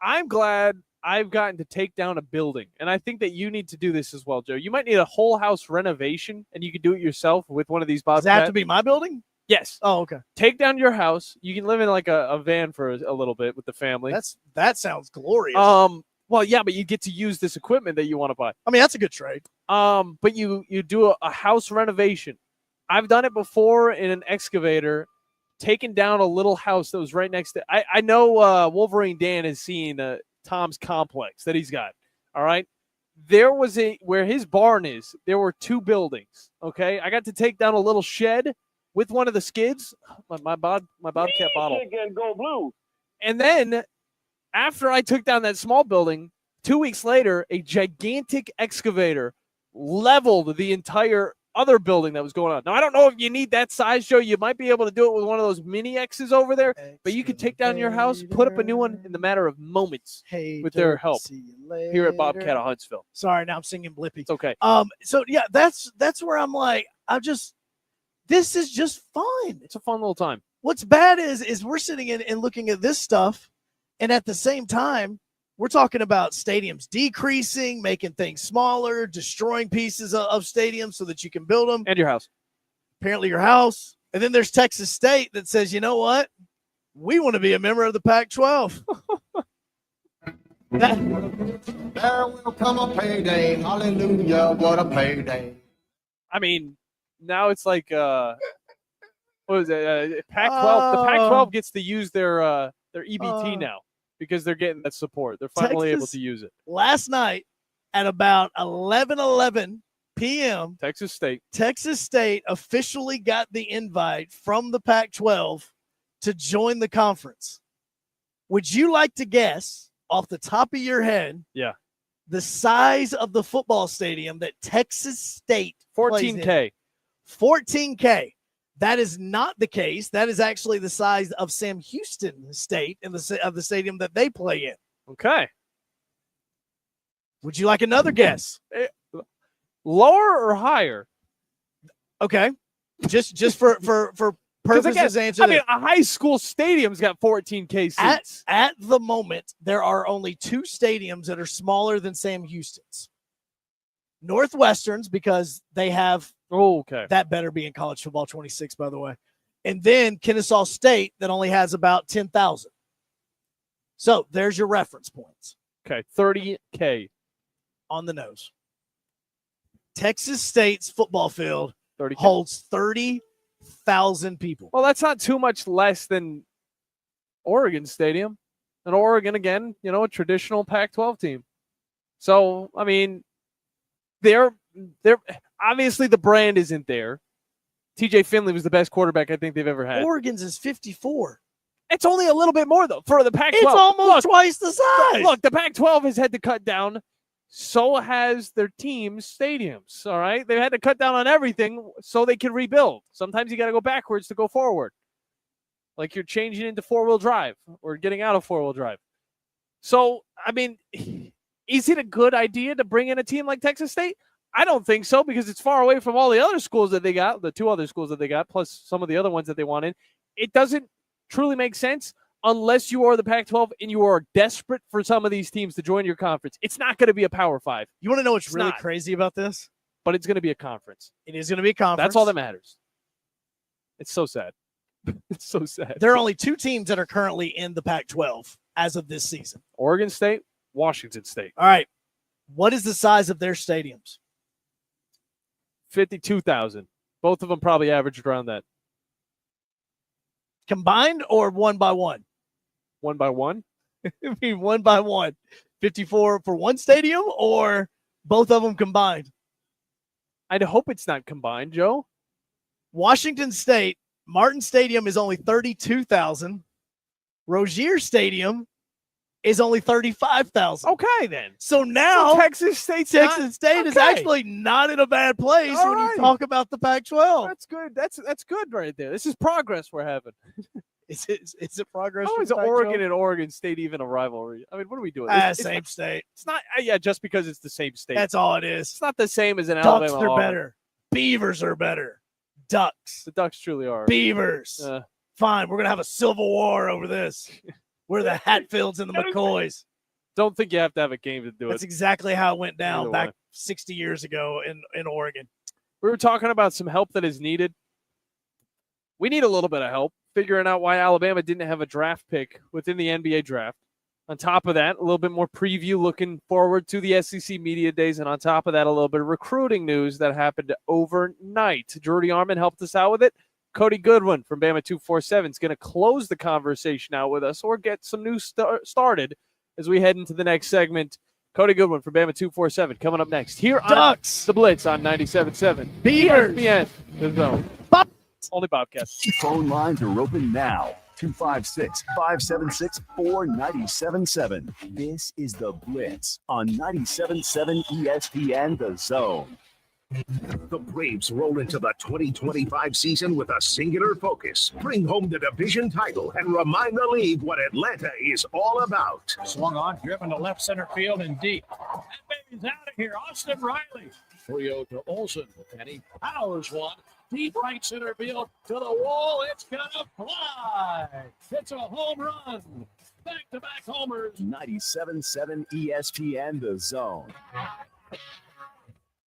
I'm glad I've gotten to take down a building. And I think that you need to do this as well, Joe. You might need a whole house renovation, and you can do it yourself with one of these Bobcat. Does that have to be my building? Yes. Oh, okay. Take down your house. You can live in like a van for a little bit with the family. That sounds glorious. Well, yeah, but you get to use this equipment that you want to buy. I mean, that's a good trade. But you do a house renovation. I've done it before in an excavator, taking down a little house that was right next to. I know Wolverine Dan has seen Tom's complex that he's got. All right, there was where his barn is. There were two buildings. Okay, I got to take down a little shed with one of the skids. My Bobcat bottle. Go blue. And then after I took down that small building, 2 weeks later, a gigantic excavator leveled the entire other building that was going on. Now, I don't know if you need that size, Joe. You might be able to do it with one of those mini X's over there, but you could take down your house, put up a new one in the matter of moments with their help here at Bobcat of Huntsville. Sorry, now I'm singing Blippy. It's okay. So yeah, that's where I'm like, this is just fun. It's a fun little time. What's bad is we're sitting in and looking at this stuff, and at the same time, we're talking about stadiums decreasing, making things smaller, destroying pieces of stadiums so that you can build them. And your house. Apparently your house. And then there's Texas State that says, you know what? We want to be a member of the Pac-12. There will come a payday. Hallelujah, what a payday. I mean, now it's like, what is it? Pac-12. The Pac-12 gets to use their EBT now. Because they're getting that support. They're finally able to use it. Last night at about 11:11 p.m., Texas State officially got the invite from the Pac-12 to join the conference. Would you like to guess off the top of your head the size of the football stadium that Texas State 14K. 14K. That is not the case. That is actually the size of Sam Houston State of the stadium that they play in. Okay. Would you like another guess? Lower or higher? Okay. Just for purposes answer. I mean, a high school stadium's got 14K seats. At the moment, there are only two stadiums that are smaller than Sam Houston's. Northwestern's, because they have that better be in college football 26, by the way. And then Kennesaw State that only has about 10,000. So there's your reference points. Okay, 30K. On the nose. Texas State's football field 30K. Holds 30,000 people. Well, that's not too much less than Oregon Stadium. And Oregon, again, a traditional Pac-12 team. So, I mean, they're obviously the brand isn't there. TJ Finley was the best quarterback I think they've ever had. Oregon's is 54. It's only a little bit more, though, for the Pac-12. It's almost twice the size. Look, the Pac-12 has had to cut down. So has their team's stadiums, all right? They've had to cut down on everything so they can rebuild. Sometimes you got to go backwards to go forward. Like you're changing into four-wheel drive or getting out of four-wheel drive. So, I mean, is it a good idea to bring in a team like Texas State? I don't think so, because it's far away from all the other schools that they got, the two other schools that they got, plus some of the other ones that they want in. It doesn't truly make sense unless you are the Pac-12 and you are desperate for some of these teams to join your conference. It's not going to be a Power 5. You want to know what's really crazy about this? But it's going to be a conference. It is going to be a conference. That's all that matters. It's so sad. It's so sad. There are only two teams that are currently in the Pac-12 as of this season. Oregon State, Washington State. All right. What is the size of their stadiums? 52,000. Both of them probably averaged around that. Combined or one by one? One by one? I mean, one by one. 54 for one stadium or both of them combined? I'd hope it's not combined, Joe. Washington State, Martin Stadium is only 32,000. Rozier Stadium is only 35,000. Okay, then. So now Texas State is actually not in a bad place All when right. you talk about the Pac-12. That's good. That's good right there. This is progress we're having. Is it progress? How for is the Pac-12? Oregon and Oregon State even a rivalry? I mean, what are we doing? It's Same not, state. It's not. Yeah, just because it's the same state. That's all it is. It's not the same as an Ducks Alabama. are Auburn. better. Beavers are better. Ducks. The Ducks truly are. Beavers. Fine, we're going to have a civil war over this. We're the Hatfields and the McCoys. Don't think you have to have a game to do That's it. exactly how it went down Either back way. 60 years ago in Oregon. We were talking about some help that is needed. We need a little bit of help figuring out why Alabama didn't have a draft pick within the NBA draft. On top of that, a little bit more preview looking forward to the SEC Media Days. And on top of that, a little bit of recruiting news that happened overnight. Jordy Arman helped us out with it. Cody Goodwin from Bama 247 is going to close the conversation out with us or get some news started as we head into the next segment. Cody Goodwin from Bama 247 coming up next here Ducks. on The Blitz on 97.7. Beavers. ESPN. The Zone. Only Bobcats. Phone lines are open now. 256-576-4977. This is The Blitz on 97.7 ESPN The Zone. The Braves roll into the 2025 season with a singular focus. Bring home the division title and remind the league what Atlanta is all about. Swung on, driven to left center field and deep. That baby's out of here. Austin Riley. 3-0 to Olsen. And he powers one. Deep right center field to the wall. It's going to fly. It's a home run. Back-to-back homers. 97.7 ESPN The Zone.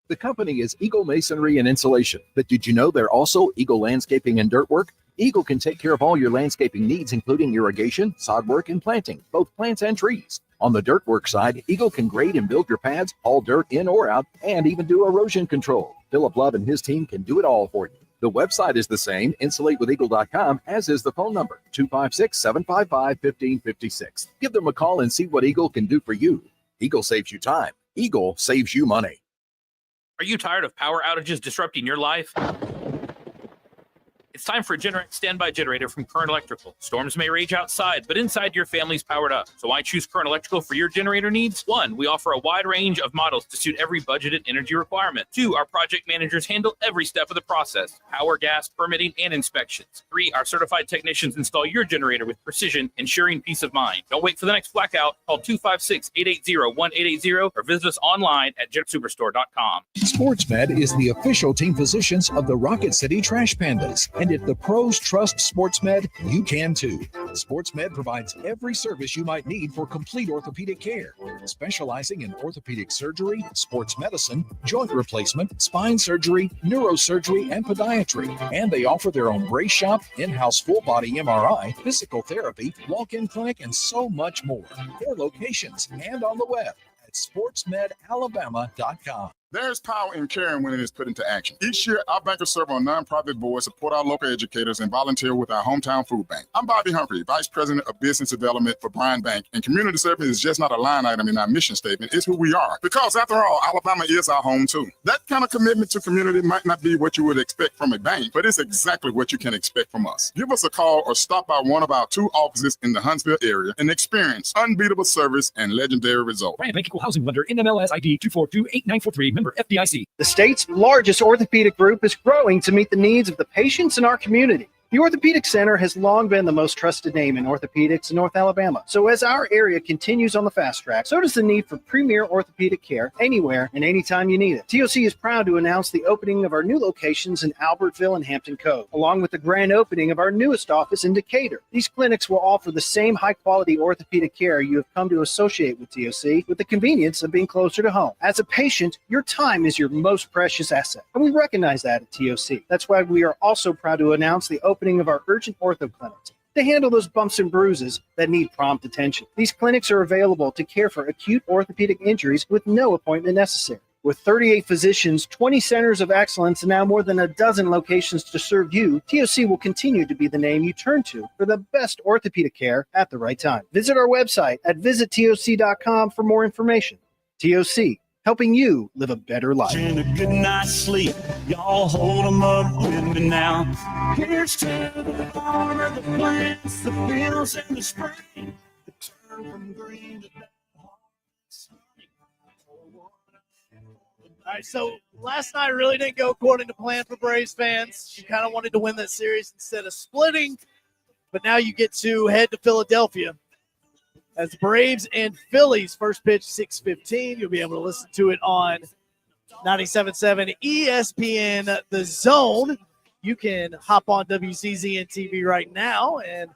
The company is Eagle Masonry and Insulation, but did you know they're also Eagle Landscaping and Dirt Work? Eagle can take care of all your landscaping needs, including irrigation, sod work, and planting, both plants and trees. On the dirt work side, Eagle can grade and build your pads, haul dirt in or out, and even do erosion control. Philip Love and his team can do it all for you. The website is the same, insulatewitheagle.com, as is the phone number, 256-755-1556. Give them a call and see what Eagle can do for you. Eagle saves you time. Eagle saves you money. Are you tired of power outages disrupting your life? It's time for a Generac standby generator from Current Electrical. Storms may rage outside, but inside your family's powered up. So why choose Current Electrical for your generator needs? 1, we offer a wide range of models to suit every budgeted energy requirement. 2, our project managers handle every step of the process: power, gas, permitting, and inspections. 3, our certified technicians install your generator with precision, ensuring peace of mind. Don't wait for the next blackout. Call 256-880-1880 or visit us online at jetsuperstore.com. SportsMed is the official team physicians of the Rocket City Trash Pandas. And if the pros trust SportsMed, you can too. SportsMed provides every service you might need for complete orthopedic care, specializing in orthopedic surgery, sports medicine, joint replacement, spine surgery, neurosurgery, and podiatry. And they offer their own brace shop, in-house full-body MRI, physical therapy, walk-in clinic, and so much more. 4 locations and on the web at sportsmedalabama.com. There's power in caring when it is put into action. Each year, our bankers serve on nonprofit boards, support our local educators, and volunteer with our hometown food bank. I'm Bobby Humphrey, Vice President of Business Development for Bryan Bank, and community service is just not a line item in our mission statement. It's who we are. Because after all, Alabama is our home too. That kind of commitment to community might not be what you would expect from a bank, but it's exactly what you can expect from us. Give us a call or stop by one of our 2 offices in the Huntsville area and experience unbeatable service and legendary results. Bryan Bank Equal Housing Lender, NMLS ID 2428943, member FDIC. The state's largest orthopedic group is growing to meet the needs of the patients in our community. The Orthopedic Center has long been the most trusted name in orthopedics in North Alabama. So as our area continues on the fast track, so does the need for premier orthopedic care anywhere and anytime you need it. TOC is proud to announce the opening of our new locations in Albertville and Hampton Cove, along with the grand opening of our newest office in Decatur. These clinics will offer the same high-quality orthopedic care you have come to associate with TOC, with the convenience of being closer to home. As a patient, your time is your most precious asset, and we recognize that at TOC. That's why we are also proud to announce the opening of our urgent ortho clinics to handle those bumps and bruises that need prompt attention. These clinics are available to care for acute orthopedic injuries with no appointment necessary. With 38 physicians, 20 centers of excellence, and now more than a dozen locations to serve you, TOC will continue to be the name you turn to for the best orthopedic care at the right time. Visit our website at visittoc.com for more information. TOC, helping you live a better life. And a good night's sleep. Y'all hold 'em up with me now. Here's to the farmer, the plants, the fields, and the spring. The turn from green to that harvest. All right, so last night really didn't go according to plan for Braves fans. You kind of wanted to win that series instead of splitting, but now you get to head to Philadelphia. As Braves and Phillies, first pitch 6:15. You'll be able to listen to it on 97.7 ESPN The Zone. You can hop on WCZN TV right now and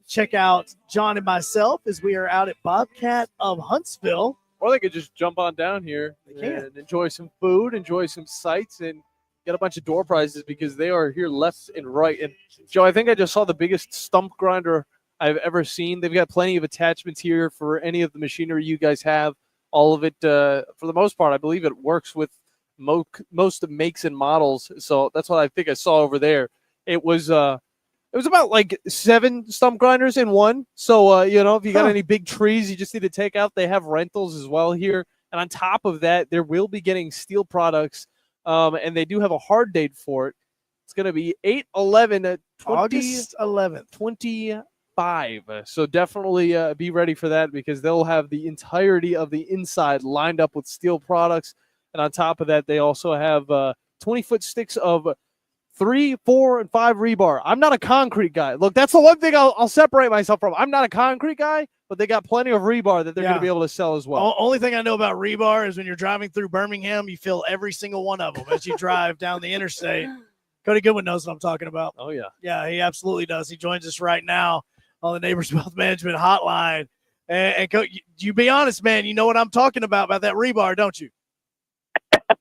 check out John and myself as we are out at Bobcat of Huntsville. Or they could just jump on down here and enjoy some food, enjoy some sights, and get a bunch of door prizes because they are here left and right. And, Joe, I think I just saw the biggest stump grinder I've ever seen. They've got plenty of attachments here for any of the machinery you guys have. All of it, for the most part, I believe it works with most makes and models. So that's what I think I saw over there. It was about like 7 stump grinders in one. So, if you got any big trees you just need to take out, they have rentals as well here. And on top of that, there will be getting steel products, and they do have a hard date for it. It's going to be 8/11, August 11th. 25. So definitely be ready for that because they'll have the entirety of the inside lined up with steel products. And on top of that, they also have 20-foot sticks of 3, 4, and 5 rebar. I'm not a concrete guy. Look, that's the one thing I'll separate myself from. I'm not a concrete guy, but they got plenty of rebar that they're going to be able to sell as well. Only thing I know about rebar is when you're driving through Birmingham, you feel every single one of them as you drive down the interstate. Cody Goodwin knows what I'm talking about. Oh, yeah. Yeah, he absolutely does. He joins us right now on the Neighbors Wealth Management Hotline. And you be honest, man, you know what I'm talking about that rebar, don't you?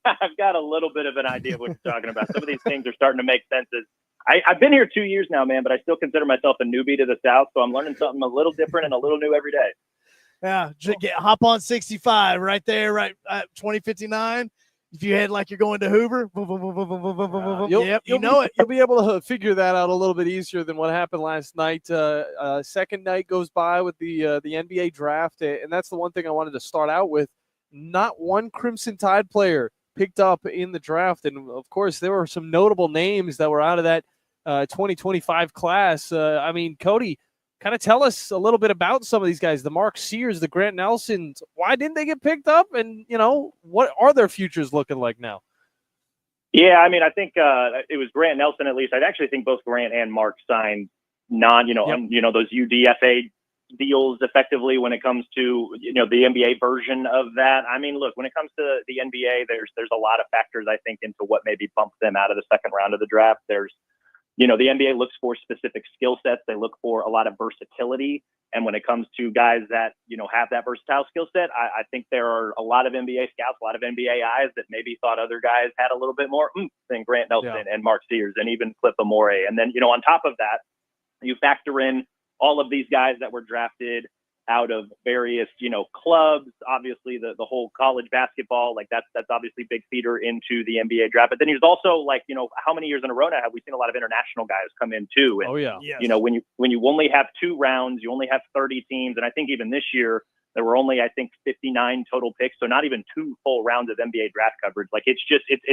I've got a little bit of an idea of what you're talking about. Some of these things are starting to make sense. I've been here 2 years now, man, but I still consider myself a newbie to the South, so I'm learning something a little different and a little new every day. Yeah, hop on 65 right there, right at 2059. If you head like you're going to Hoover, you know it. You'll be able to figure that out a little bit easier than what happened last night. Second night goes by with the NBA draft, and that's the one thing I wanted to start out with. Not one Crimson Tide player picked up in the draft, and of course there were some notable names that were out of that 2025 class. Cody, kind of tell us a little bit about some of these guys, the Mark Sears, the Grant Nelsons. Why didn't they get picked up, and what are their futures looking like now? Yeah, I think it was Grant Nelson at least. I actually think both Grant and Mark signed those UDFA deals effectively when it comes to the NBA version of that. Look, when it comes to the NBA, there's a lot of factors I think into what maybe bumped them out of the second round of the draft. There's the NBA looks for specific skill sets. They look for a lot of versatility, and when it comes to guys that have that versatile skill set, I think there are a lot of NBA scouts, a lot of NBA eyes that maybe thought other guys had a little bit more than Grant Nelson and Mark Sears and even Cliff Amore. And then on top of that, you factor in all of these guys that were drafted out of various, clubs, obviously the whole college basketball, like that's obviously big feeder into the NBA draft. But then there's also how many years in a row now have we seen a lot of international guys come in too? And, when you only have 2 rounds, you only have 30 teams. And I think even this year there were only, 59 total picks. So not even 2 full rounds of NBA draft coverage. Like it's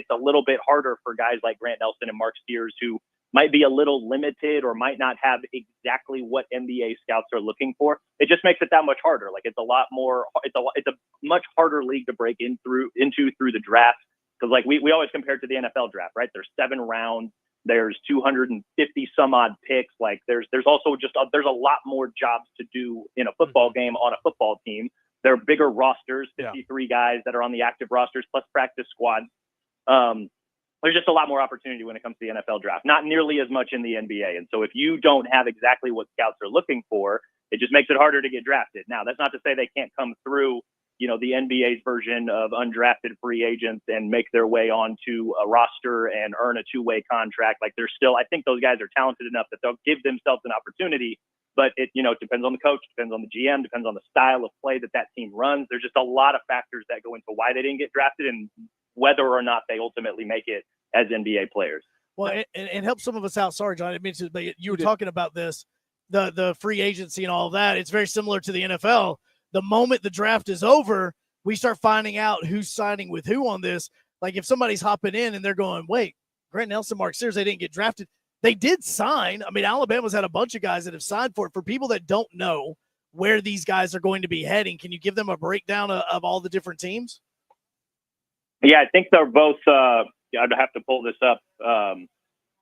a little bit harder for guys like Grant Nelson and Mark Sears who might be a little limited or might not have exactly what NBA scouts are looking for. It just makes it that much harder. Like it's a much harder league to break into through the draft. Cause like we always compare it to the NFL draft, right? There's 7 rounds, there's 250 some odd picks. Like there's also there's a lot more jobs to do in a football game on a football team. There are bigger rosters, 53 guys that are on the active rosters plus practice squads. There's just a lot more opportunity when it comes to the NFL draft, not nearly as much in the NBA. And so if you don't have exactly what scouts are looking for, it just makes it harder to get drafted. Now, that's not to say they can't come through the NBA's version of undrafted free agents and make their way onto a roster and earn a two-way contract. Like I think those guys are talented enough that they'll give themselves an opportunity, but it depends on the coach, depends on the GM, depends on the style of play that team runs. There's just a lot of factors that go into why they didn't get drafted and whether or not they ultimately make it as NBA players. Well, it helps some of us out. Sorry, John, I didn't mean to, but you were talking about this, the free agency and all of that. It's very similar to the NFL. The moment the draft is over, we start finding out who's signing with who on this. Like if somebody's hopping in and they're going, wait, Grant Nelson, Mark Sears, they didn't get drafted. They did sign. I mean, Alabama's had a bunch of guys that have signed for it. For people that don't know where these guys are going to be heading, can you give them a breakdown of all the different teams? Yeah, I think they're both I'd have to pull this up.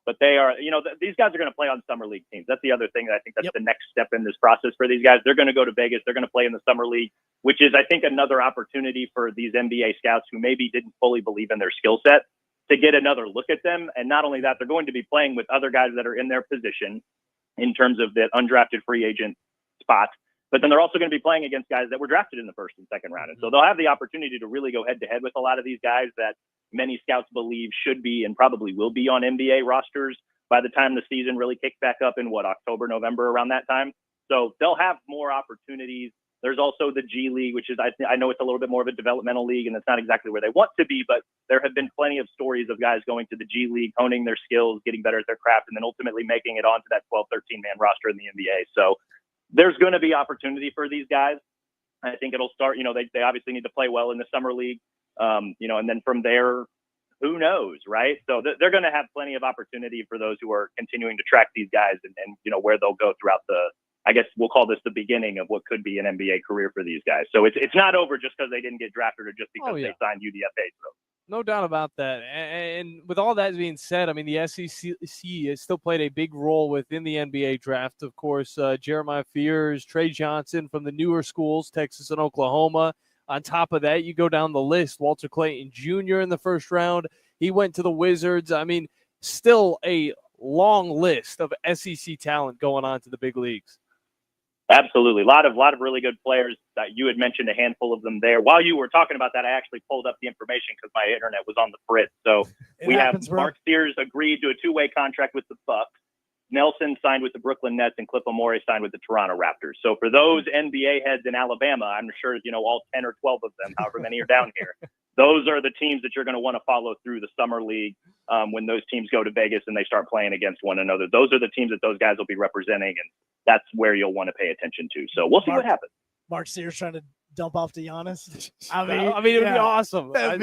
But they are, these guys are going to play on summer league teams. That's the other thing that I think that's the next step in this process for these guys. They're going to go to Vegas. They're going to play in the summer league, which is, I think, another opportunity for these NBA scouts who maybe didn't fully believe in their skill set to get another look at them. And not only that, they're going to be playing with other guys that are in their position in terms of the undrafted free agent spot. But then they're also going to be playing against guys that were drafted in the first and second round. And so they'll have the opportunity to really go head to head with a lot of these guys that many scouts believe should be and probably will be on NBA rosters by the time the season really kicks back up in October, November, around that time. So they'll have more opportunities. There's also the G League, which is, I know it's a little bit more of a developmental league and it's not exactly where they want to be, but there have been plenty of stories of guys going to the G League, honing their skills, getting better at their craft, and then ultimately making it onto that 12, 13-man roster in the NBA. So there's going to be opportunity for these guys. I think it'll start, they obviously need to play well in the summer league, and then from there, who knows, right? So they're going to have plenty of opportunity for those who are continuing to track these guys and where they'll go throughout I guess we'll call this the beginning of what could be an NBA career for these guys. So it's not over just because they didn't get drafted or just because they signed UDFA. No doubt about that. And with all that being said, I mean, the SEC has still played a big role within the NBA draft. Of course, Jeremiah Fears, Trey Johnson from the newer schools, Texas and Oklahoma. On top of that, you go down the list, Walter Clayton Jr. in the first round. He went to the Wizards. I mean, still a long list of SEC talent going on to the big leagues. Absolutely. A lot of really good players that you had mentioned, a handful of them there. While you were talking about that, I actually pulled up the information because my internet was on the fritz. So we have Mark Sears agreed to a two-way contract with the Bucks. Nelson signed with the Brooklyn Nets and Cliff Amore signed with the Toronto Raptors. So for those NBA heads in Alabama, I'm sure, all 10 or 12 of them, however many are down here, those are the teams that you're going to want to follow through the summer league when those teams go to Vegas and they start playing against one another. Those are the teams that those guys will be representing, and that's where you'll want to pay attention to. So we'll see what happens. Mark Sears trying to dump off to Giannis. I mean, it would be awesome. I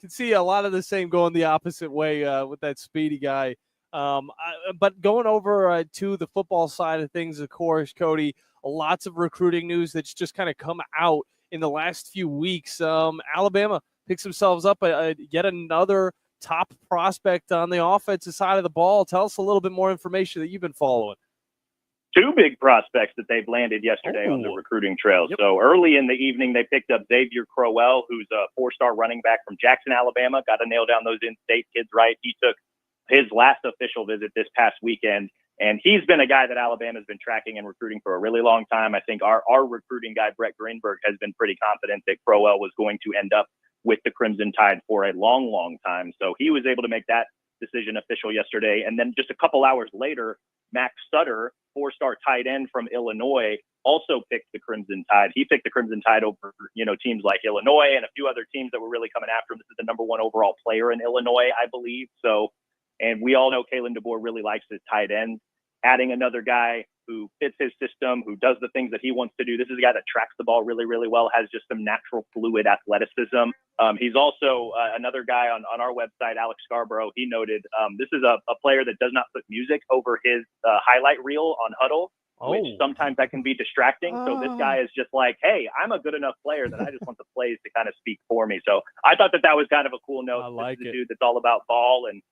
can see a lot of the same going the opposite way with that speedy guy. But going over to the football side of things, of course, Cody, lots of recruiting news that's just kind of come out in the last few weeks. Alabama picks themselves up yet another top prospect on the offensive side of the ball. Tell us a little bit more information that you've been following. Two big prospects that they've landed yesterday on the recruiting trail. Yep. So early in the evening, they picked up Xavier Crowell, who's a four-star running back from Jackson, Alabama. Got to nail down those in-state kids right. He took his last official visit this past weekend, and he's been a guy that Alabama's been tracking and recruiting for a really long time. I think our recruiting guy, Brett Greenberg, has been pretty confident that Crowell was going to end up with the Crimson Tide for a long, long time. So he was able to make that decision official yesterday. And then just a couple hours later, Max Sutter, four-star tight end from Illinois, also picked the Crimson Tide. He picked the Crimson Tide over, teams like Illinois and a few other teams that were really coming after him. This is the number one overall player in Illinois, I believe. So, and we all know Kalen DeBoer really likes his tight end. Adding another guy who fits his system, who does the things that he wants to do. This is a guy that tracks the ball really, really well, has just some natural fluid athleticism. He's also another guy on our website, Alex Scarborough. He noted this is a player that does not put music over his highlight reel on Huddle, which sometimes that can be distracting. So this guy is just like, hey, I'm a good enough player that I just want the plays to kind of speak for me. So I thought that was kind of a cool note. I like this is a dude that's all about ball. And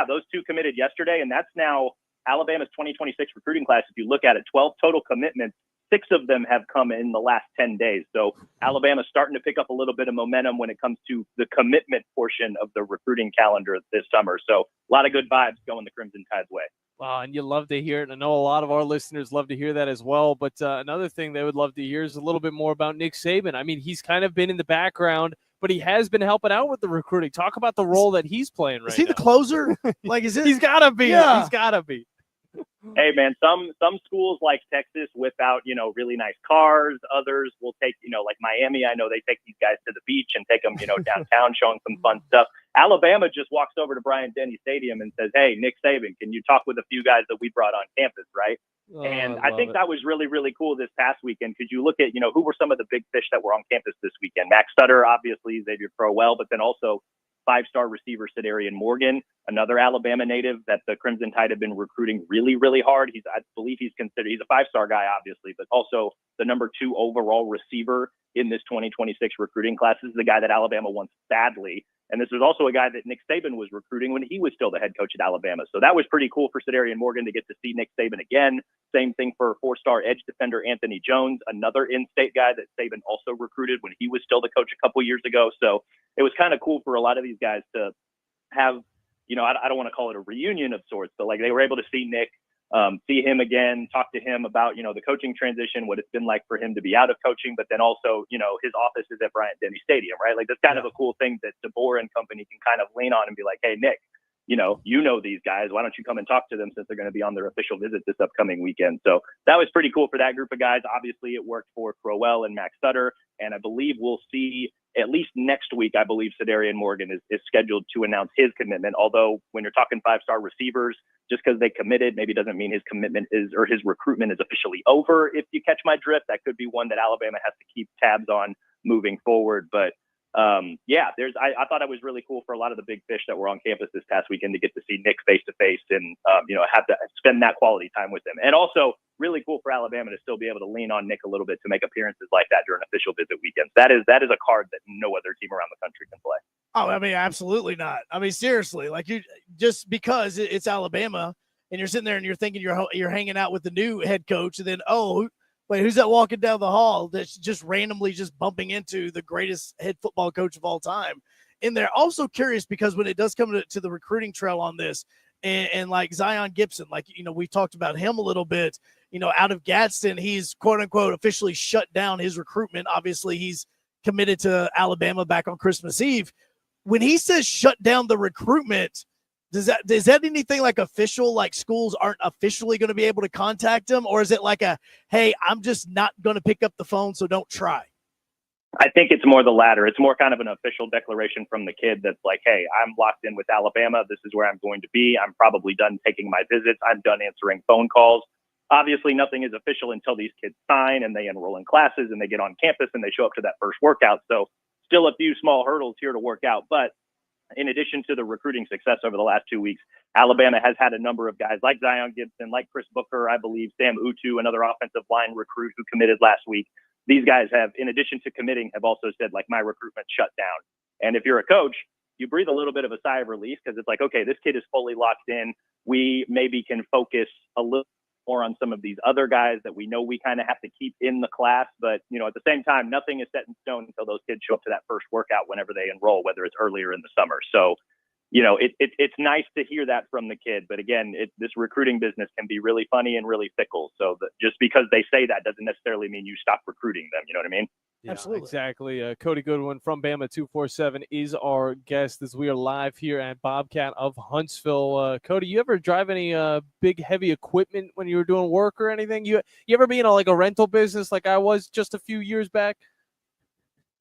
those two committed yesterday, and that's now Alabama's 2026 recruiting class. If you look at it, 12 total commitments, 6 of them have come in the last 10 days. So Alabama's starting to pick up a little bit of momentum when it comes to the commitment portion of the recruiting calendar this summer. So a lot of good vibes going the Crimson Tide's way. Wow, and you love to hear it. I know a lot of our listeners love to hear that as well. But another thing they would love to hear is a little bit more about Nick Saban. I mean, he's kind of been in the background, but he has been helping out with the recruiting. Talk about the role that he's playing right now. Is he the closer? Like, is it? He's got to be. Yeah. He's got to be. Hey man, some schools like Texas whip out, really nice cars. Others will take, like Miami. I know they take these guys to the beach and take them, downtown, showing some fun stuff. Alabama just walks over to Bryant-Denny Stadium and says, "Hey, Nick Saban, can you talk with a few guys that we brought on campus?" Right. Oh, And I think that was really, really cool this past weekend, because you look at, who were some of the big fish that were on campus this weekend. Max Sutter, obviously, Xavier Crowell, but then also 5-star receiver Sedarian Morgan, another Alabama native that the Crimson Tide have been recruiting really, really hard. I believe he's a 5-star guy, obviously, but also the number 2 overall receiver in this 2026 recruiting class. This is the guy that Alabama wants badly. And this was also a guy that Nick Saban was recruiting when he was still the head coach at Alabama. So that was pretty cool for Sedarian Morgan to get to see Nick Saban again. Same thing for 4-star edge defender Anthony Jones, another in-state guy that Saban also recruited when he was still the coach a couple years ago. So it was kind of cool for a lot of these guys to have, I don't want to call it a reunion of sorts, but like they were able to see Nick, see him again, talk to him about, the coaching transition, what it's been like for him to be out of coaching, but then also, his office is at Bryant-Denny Stadium, right? Like that's kind of a cool thing that DeBoer and company can kind of lean on and be like, "Hey, Nick, you know these guys. Why don't you come and talk to them since they're going to be on their official visit this upcoming weekend?" So that was pretty cool for that group of guys. Obviously, it worked for Crowell and Max Sutter, and I believe we'll see at least next week. I believe Sedarian Morgan is scheduled to announce his commitment. Although when you're talking 5-star receivers, just because they committed maybe doesn't mean his commitment or his recruitment is officially over. If you catch my drift, that could be one that Alabama has to keep tabs on moving forward. But I thought it was really cool for a lot of the big fish that were on campus this past weekend to get to see Nick face to face and have to spend that quality time with him. And also really cool for Alabama to still be able to lean on Nick a little bit to make appearances like that during official visit weekends. That is a card that no other team around the country can play. Oh, I mean, absolutely not. I mean, seriously, like you just because it's Alabama and you're sitting there and you're thinking you're hanging out with the new head coach, and then wait, who's that walking down the hall that's just randomly just bumping into the greatest head football coach of all time in there? Also curious because when it does come to the recruiting trail on this, and like Zion Gibson, like we talked about him a little bit. Out of Gadsden, he's quote unquote officially shut down his recruitment. Obviously, he's committed to Alabama back on Christmas Eve. When he says shut down the recruitment, is that anything like official, like schools aren't officially going to be able to contact him? Or is it like hey, I'm just not going to pick up the phone, so don't try? I think it's more the latter. It's more kind of an official declaration from the kid that's like, "Hey, I'm locked in with Alabama. This is where I'm going to be. I'm probably done taking my visits. I'm done answering phone calls." Obviously, nothing is official until these kids sign and they enroll in classes and they get on campus and they show up to that first workout. So still a few small hurdles here to work out. But in addition to the recruiting success over the last 2 weeks, Alabama has had a number of guys like Zion Gibson, like Chris Booker, I believe, Sam Utu, another offensive line recruit who committed last week. These guys have, in addition to committing, have also said, like, my recruitment shut down. And if you're a coach, you breathe a little bit of a sigh of relief because it's like, okay, this kid is fully locked in. We maybe can focus a little more on some of these other guys that we know we kind of have to keep in the class. But, at the same time, nothing is set in stone until those kids show up to that first workout whenever they enroll, whether it's earlier in the summer. So, it's nice to hear that from the kid. But again, this recruiting business can be really funny and really fickle. So just because they say that doesn't necessarily mean you stop recruiting them. You know what I mean? Yeah, absolutely. Exactly. Cody Goodwin from Bama 247 is our guest as we are live here at Bobcat of Huntsville. Cody, you ever drive any big heavy equipment when you were doing work or anything? You ever be in a rental business like I was just a few years back?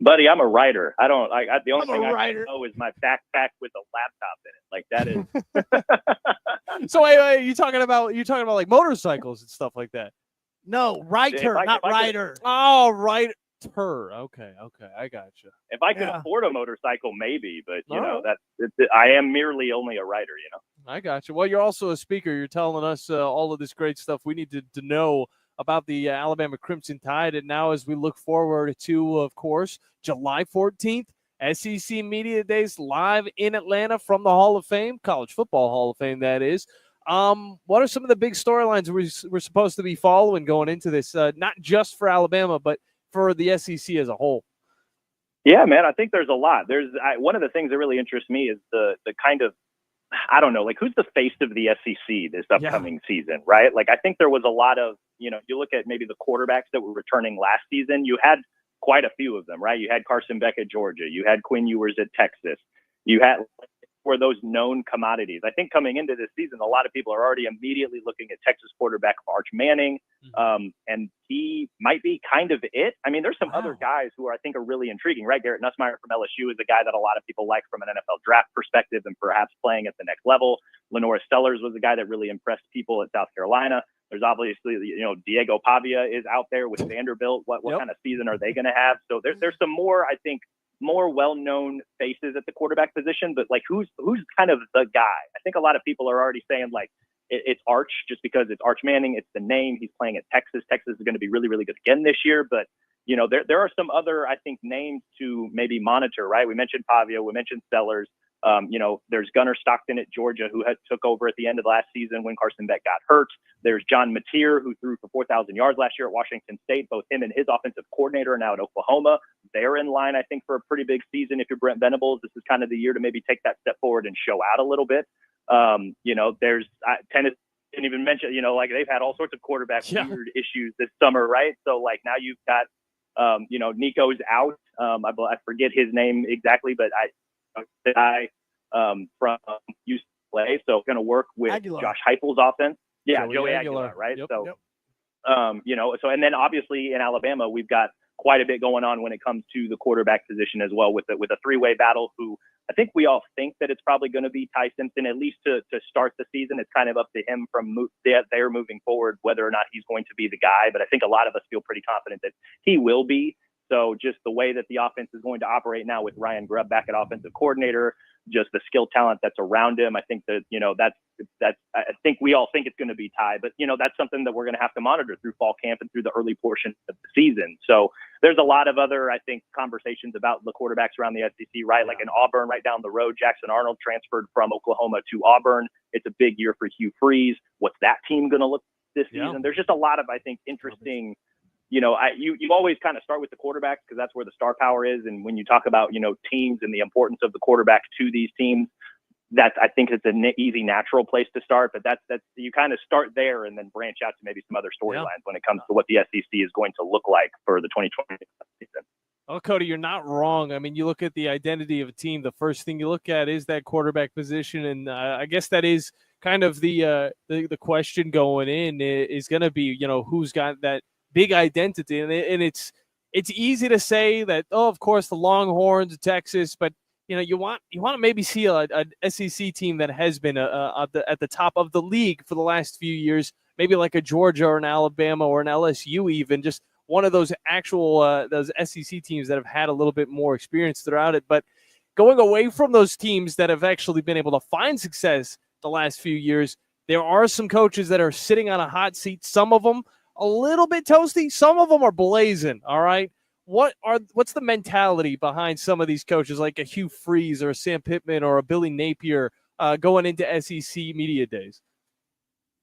Buddy, I'm a writer. The only thing I know is my backpack with a laptop in it. Like that is. So wait, you talking about like motorcycles and stuff like that? No, writer, not rider. Oh, right. Okay, I got you. If I could afford a motorcycle, maybe, but I am merely only a writer. I got you. Well, you're also a speaker. You're telling us all of this great stuff we need to know about the Alabama Crimson Tide. And now, as we look forward to, of course, July 14th, SEC Media Days live in Atlanta from the Hall of Fame, College Football Hall of Fame, that is. What are some of the big storylines we're supposed to be following going into this? Not just for Alabama, but for the SEC as a whole. Yeah, man, I think there's a lot. One of the things that really interests me is the kind of, I don't know, like who's the face of the SEC this upcoming season, right? Like I think there was a lot of, you look at maybe the quarterbacks that were returning last season, you had quite a few of them, right? You had Carson Beck at Georgia. You had Quinn Ewers at Texas. You had were those known commodities. I think coming into this season, a lot of people are already immediately looking at Texas quarterback Arch Manning, and he might be kind of it. I mean, there's some other guys who I think are really intriguing, right? Garrett Nussmeier from LSU is a guy that a lot of people like from an NFL draft perspective and perhaps playing at the next level. Lenora Stellars was a guy that really impressed people at South Carolina. There's obviously, Diego Pavia is out there with Vanderbilt. What kind of season are they going to have? So there's some more, I think, more well-known faces at the quarterback position, but like who's kind of the guy? I think a lot of people are already saying like it's Arch just because it's Arch Manning. It's the name. He's playing at Texas. Texas is going to be really, really good again this year. But, there are some other, I think, names to maybe monitor, right? We mentioned Pavia. We mentioned Sellers. There's Gunnar Stockton at Georgia, who took over at the end of last season when Carson Beck got hurt. There's John Mateer, who threw for 4,000 yards last year at Washington State. Both him and his offensive coordinator are now at Oklahoma. They're in line, I think, for a pretty big season. If you're Brent Venables, this is kind of the year to maybe take that step forward and show out a little bit. There's Tennessee. Didn't even mention, like they've had all sorts of quarterback weird issues this summer, right? So like now you've got, Nico's out. I forget his name exactly, but the guy from UCLA, so going to work with Aguilar. Josh Heupel's offense. Yeah, Joey Aguilar, right? Yep, so, and then obviously in Alabama, we've got quite a bit going on when it comes to the quarterback position as well with a three-way battle who I think we all think that it's probably going to be Ty Simpson, at least to start the season. It's kind of up to him from there moving forward, whether or not he's going to be the guy. But I think a lot of us feel pretty confident that he will be. So just the way that the offense is going to operate now with Ryan Grubb back at offensive coordinator, just the skill talent that's around him. I think that, that's I think we all think it's going to be Ty, but that's something that we're going to have to monitor through fall camp and through the early portion of the season. So there's a lot of other, I think, conversations about the quarterbacks around the SEC, right? Like in Auburn right down the road, Jackson Arnold transferred from Oklahoma to Auburn. It's a big year for Hugh Freeze. What's that team going to look this season? There's just a lot of, I think, interesting you always kind of start with the quarterbacks because that's where the star power is. And when you talk about, teams and the importance of the quarterback to these teams, I think it's an easy, natural place to start. But that's you kind of start there and then branch out to maybe some other storylines when it comes to what the SEC is going to look like for the 2020 season. Oh, Cody, you're not wrong. I mean, you look at the identity of a team, the first thing you look at is that quarterback position. And I guess that is kind of the question going in is going to be, who's got that big identity, and it's easy to say that, of course, the Longhorns, Texas, but you want to maybe see a SEC team that has been at the top of the league for the last few years, maybe like a Georgia or an Alabama or an LSU, even just one of those actual those SEC teams that have had a little bit more experience throughout it. But going away from those teams that have actually been able to find success the last few years, there are some coaches that are sitting on a hot seat. Some of them a little bit toasty. Some of them are blazing. All right. What's the mentality behind some of these coaches like a Hugh Freeze or a Sam Pittman or a Billy Napier going into SEC media days?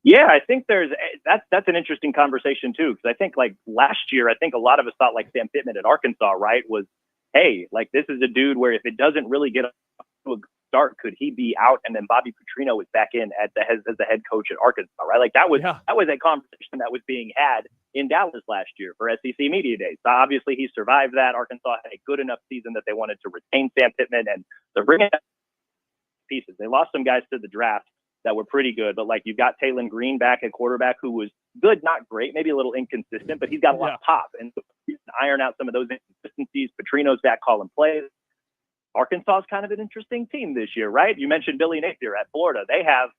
Yeah, I think that's an interesting conversation too. Cause I think like last year, I think a lot of us thought like Sam Pittman at Arkansas, right, was, hey, like this is a dude where if it doesn't really get to a start, could he be out? And then Bobby Petrino is back in as the head coach at Arkansas, right? Like that was a conversation that was being had in Dallas last year for SEC Media Days. So obviously he survived that. Arkansas had a good enough season that they wanted to retain Sam Pittman, and they're bringing pieces. They lost some guys to the draft that were pretty good, but like you've got Taylon Green back at quarterback who was good, not great, maybe a little inconsistent, but he's got a lot of pop, and so you can iron out some of those inconsistencies. Petrino's back calling plays. Arkansas is kind of an interesting team this year, right? You mentioned Billy Napier at Florida. They have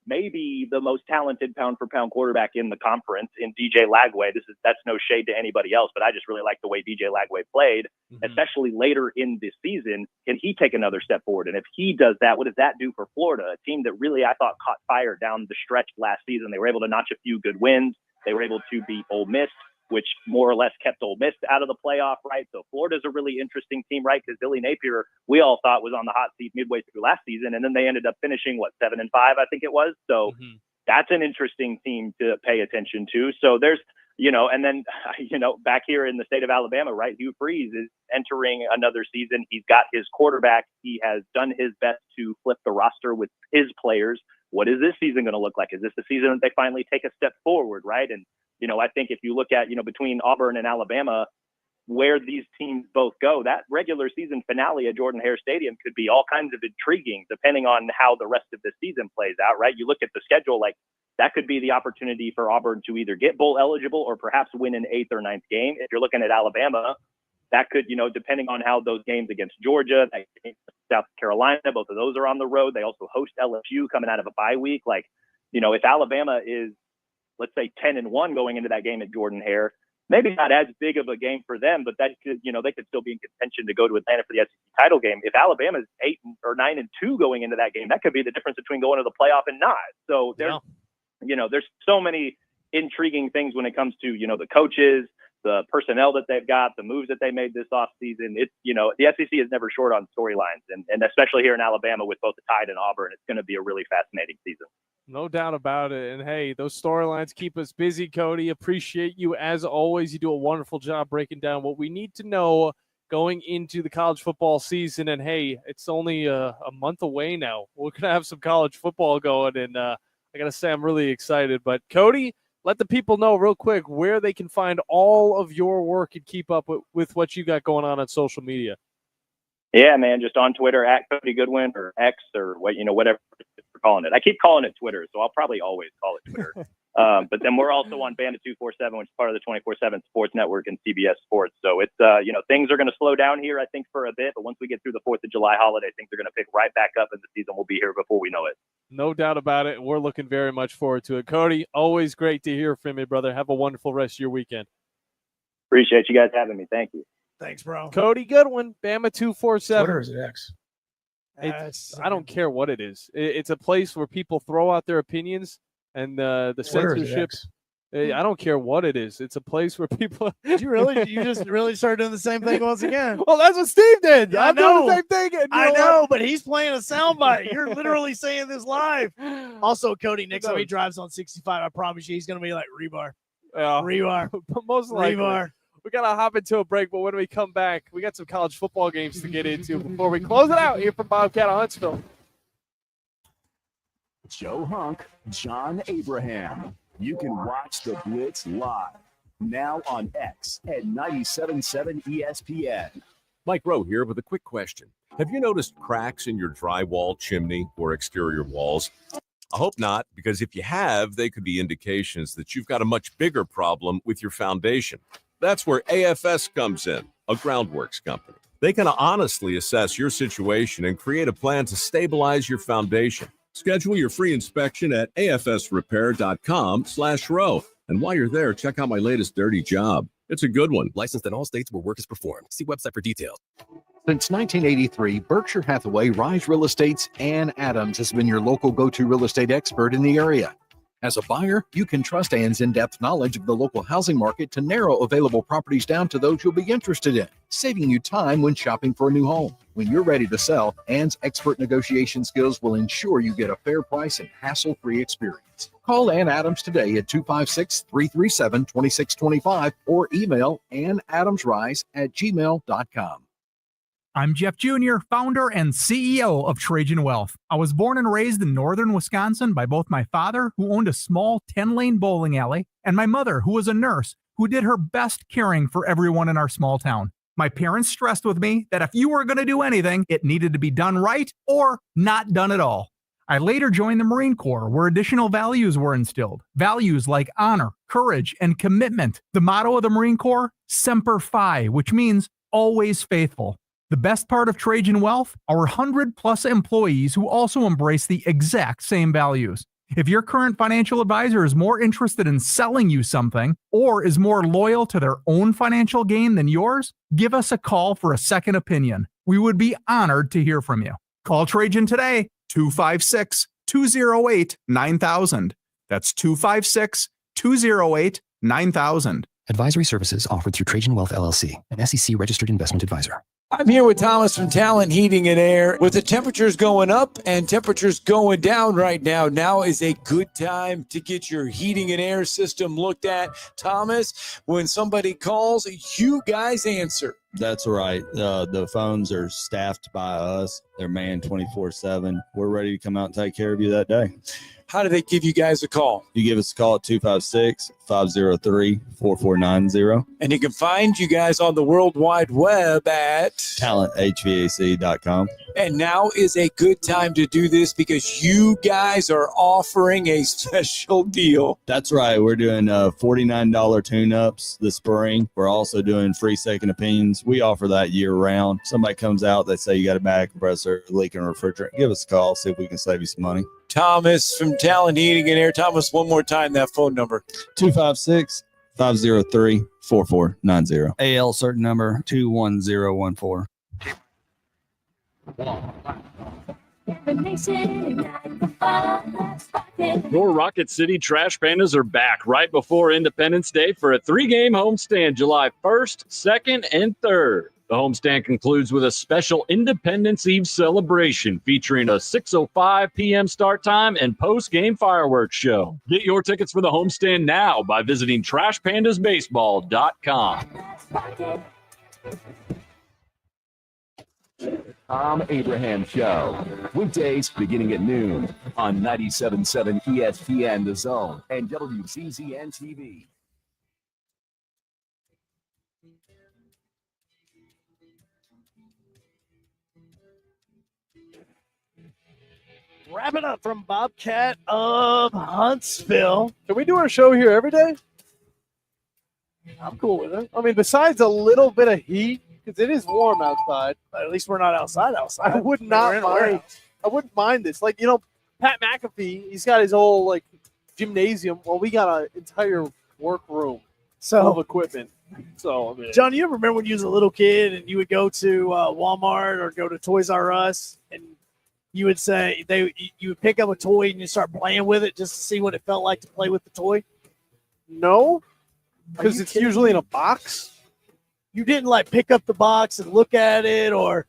maybe the most talented pound-for-pound quarterback in the conference in DJ Lagway. That's no shade to anybody else, but I just really like the way DJ Lagway played, especially later in this season. Can he take another step forward? And if he does that, what does that do for Florida, a team that really I thought caught fire down the stretch last season? They were able to notch a few good wins. They were able to beat Ole Miss, which more or less kept Ole Miss out of the playoff, right? So Florida's a really interesting team, right? Because Billy Napier, we all thought was on the hot seat midway through last season, and then they ended up finishing 7-5, I think it was. So That's an interesting team to pay attention to. So there's, and then, back here in the state of Alabama, right, Hugh Freeze is entering another season. He's got his quarterback. He has done his best to flip the roster with his players. What is this season going to look like? Is this the season that they finally take a step forward, right? And, I think if you look at, between Auburn and Alabama, where these teams both go, that regular season finale at Jordan-Hare Stadium could be all kinds of intriguing depending on how the rest of the season plays out, right? You look at the schedule, like that could be the opportunity for Auburn to either get bowl eligible or perhaps win an 8th or 9th game. If you're looking at Alabama, that could, depending on how those games against Georgia, South Carolina, both of those are on the road. They also host LSU coming out of a bye week. Like, if Alabama is, let's say 10-1 going into that game at Jordan-Hare, maybe not as big of a game for them, but that could, they could still be in contention to go to Atlanta for the SEC title game. If Alabama's 8 or 9-2 going into that game, that could be the difference between going to the playoff and not. So there's, there's so many intriguing things when it comes to, the coaches, the personnel that they've got, the moves that they made this offseason. It's, the SEC is never short on storylines, and especially here in Alabama with both the Tide and Auburn, it's going to be a really fascinating season. No doubt about it. And hey, those storylines keep us busy, Cody. Appreciate you as always. You do a wonderful job breaking down what we need to know going into the college football season. And hey, it's only a month away now. We're going to have some college football going. And I got to say, I'm really excited. But Cody, let the people know real quick where they can find all of your work and keep up with what you got going on social media. Yeah, man, just on Twitter at Cody Goodwin or X or whatever we're calling it. I keep calling it Twitter, so I'll probably always call it Twitter. But then we're also on Bandit 247, which is part of the 24/7 Sports Network and CBS Sports. So it's things are going to slow down here, I think, for a bit. But once we get through the 4th of July holiday, I think they're going to pick right back up, and the season will be here before we know it. No doubt about it. We're looking very much forward to it. Cody, always great to hear from you, brother. Have a wonderful rest of your weekend. Appreciate you guys having me. Thank you. Thanks, bro. Cody Goodwin, Bama 247. Twitter is it X? I don't care what it is. It's a place where people throw out their opinions, and the censorship. I don't care what it is. It's a place where people. You just really started doing the same thing once again. Well, that's what Steve did. I I'm know. doing the same thing. I know, but he's playing a soundbite. You're literally saying this live. Also, Cody, next time he drives on 65, I promise you, he's going to be like rebar. Rebar. Most likely. Rebar. We got to hop into a break, but when we come back, we got some college football games to get into before we close it out here from Bobcat Huntsville. Joe Hunk, John Abraham. You can watch the Blitz live now on X at 97.7 ESPN. Mike Rowe here with a quick question. Have you noticed cracks in your drywall, chimney, or exterior walls? I hope not, because if you have, they could be indications that you've got a much bigger problem with your foundation. That's where AFS comes in, a groundworks company. They can honestly assess your situation and create a plan to stabilize your foundation. Schedule your free inspection at afsrepair.com/row. And while you're there, check out my latest dirty job. It's a good one. Licensed in all states where work is performed. See website for details. Since 1983, Berkshire Hathaway Rise Real Estate's Ann Adams has been your local go-to real estate expert in the area. As a buyer, you can trust Ann's in-depth knowledge of the local housing market to narrow available properties down to those you'll be interested in, saving you time when shopping for a new home. When you're ready to sell, Ann's expert negotiation skills will ensure you get a fair price and hassle-free experience. Call Ann Adams today at 256-337-2625 or email annadamsrise@gmail.com. I'm Jeff Jr., founder and CEO of Trajan Wealth. I was born and raised in northern Wisconsin by both my father, who owned a small 10-lane bowling alley, and my mother, who was a nurse, who did her best caring for everyone in our small town. My parents stressed with me that if you were going to do anything, it needed to be done right or not done at all. I later joined the Marine Corps, where additional values were instilled. Values like honor, courage, and commitment. The motto of the Marine Corps, Semper Fi, which means always faithful. The best part of Trajan Wealth, our 100-plus employees who also embrace the exact same values. If your current financial advisor is more interested in selling you something or is more loyal to their own financial gain than yours, give us a call for a second opinion. We would be honored to hear from you. Call Trajan today, 256-208-9000. That's 256-208-9000. Advisory services offered through Trajan Wealth LLC, an SEC registered investment advisor. I'm here with Thomas from Talent Heating and Air. With the temperatures going up and temperatures going down right now, now is a good time to get your heating and air system looked at. Thomas, when somebody calls, you guys answer. That's right. The phones are staffed by us. They're manned 24/7. We're ready to come out and take care of you that day. How do they give you guys a call? You give us a call at 256-503-4490. And you can find you guys on the World Wide Web at talenthvac.com. And now is a good time to do this because you guys are offering a special deal. That's right. We're doing $49 tune-ups this spring. We're also doing free second opinions. We offer that year-round. Somebody comes out, they say you got a bad compressor, leaking a refrigerant. Give us a call, see if we can save you some money. Thomas from Talent Heating and Air. Thomas, one more time, that phone number. 256-503-4490. AL certain number 21014. Your Rocket City Trash Pandas are back right before Independence Day for a 3-game homestand July 1st, 2nd, and 3rd. The homestand concludes with a special Independence Eve celebration featuring a 6:05 p.m. start time and post-game fireworks show. Get your tickets for the homestand now by visiting TrashPandasBaseball.com. Tom Abraham Show. Weekdays beginning at noon on 97.7 ESPN The Zone and WCZN TV. Wrap it up from Bobcat of Huntsville. Can we do our show here every day? I'm cool with it. I mean, besides a little bit of heat, because it is warm outside. At least we're not outside. I would not mind. I wouldn't mind this. Like, Pat McAfee, he's got his whole gymnasium. Well, we got an entire workroom full of equipment. So, I mean, John, you ever remember when you was a little kid and you would go to Walmart or go to Toys R Us and you would say you would pick up a toy and you start playing with it just to see what it felt like to play with the toy? No, because it's usually in a box. You didn't pick up the box and look at it or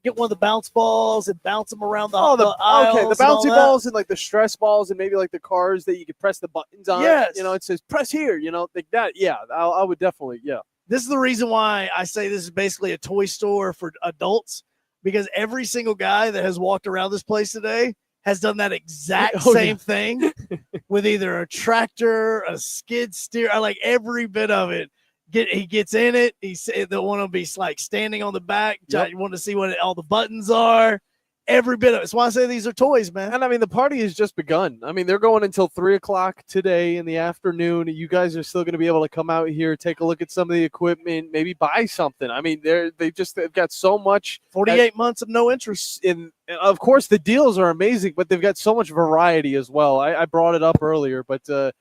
get one of the bounce balls and bounce them around the aisles. The bouncy balls and the stress balls and maybe the cars that you could press the buttons on. Yes. It says press here, like that. Yeah, I would definitely, yeah. This is the reason why I say this is basically a toy store for adults, because every single guy that has walked around this place today has done that exact same thing with either a tractor, a skid steer, every bit of it. He gets in it. They'll want to be standing on the back. Yep. You want to see what all the buttons are. Every bit of it. That's why I say these are toys, man. And I mean, the party has just begun. I mean, they're going until 3:00 today in the afternoon. You guys are still going to be able to come out here, take a look at some of the equipment, maybe buy something. I mean, they've got so much. 48 months of no interest. Of course, the deals are amazing, but they've got so much variety as well. I brought it up earlier, but they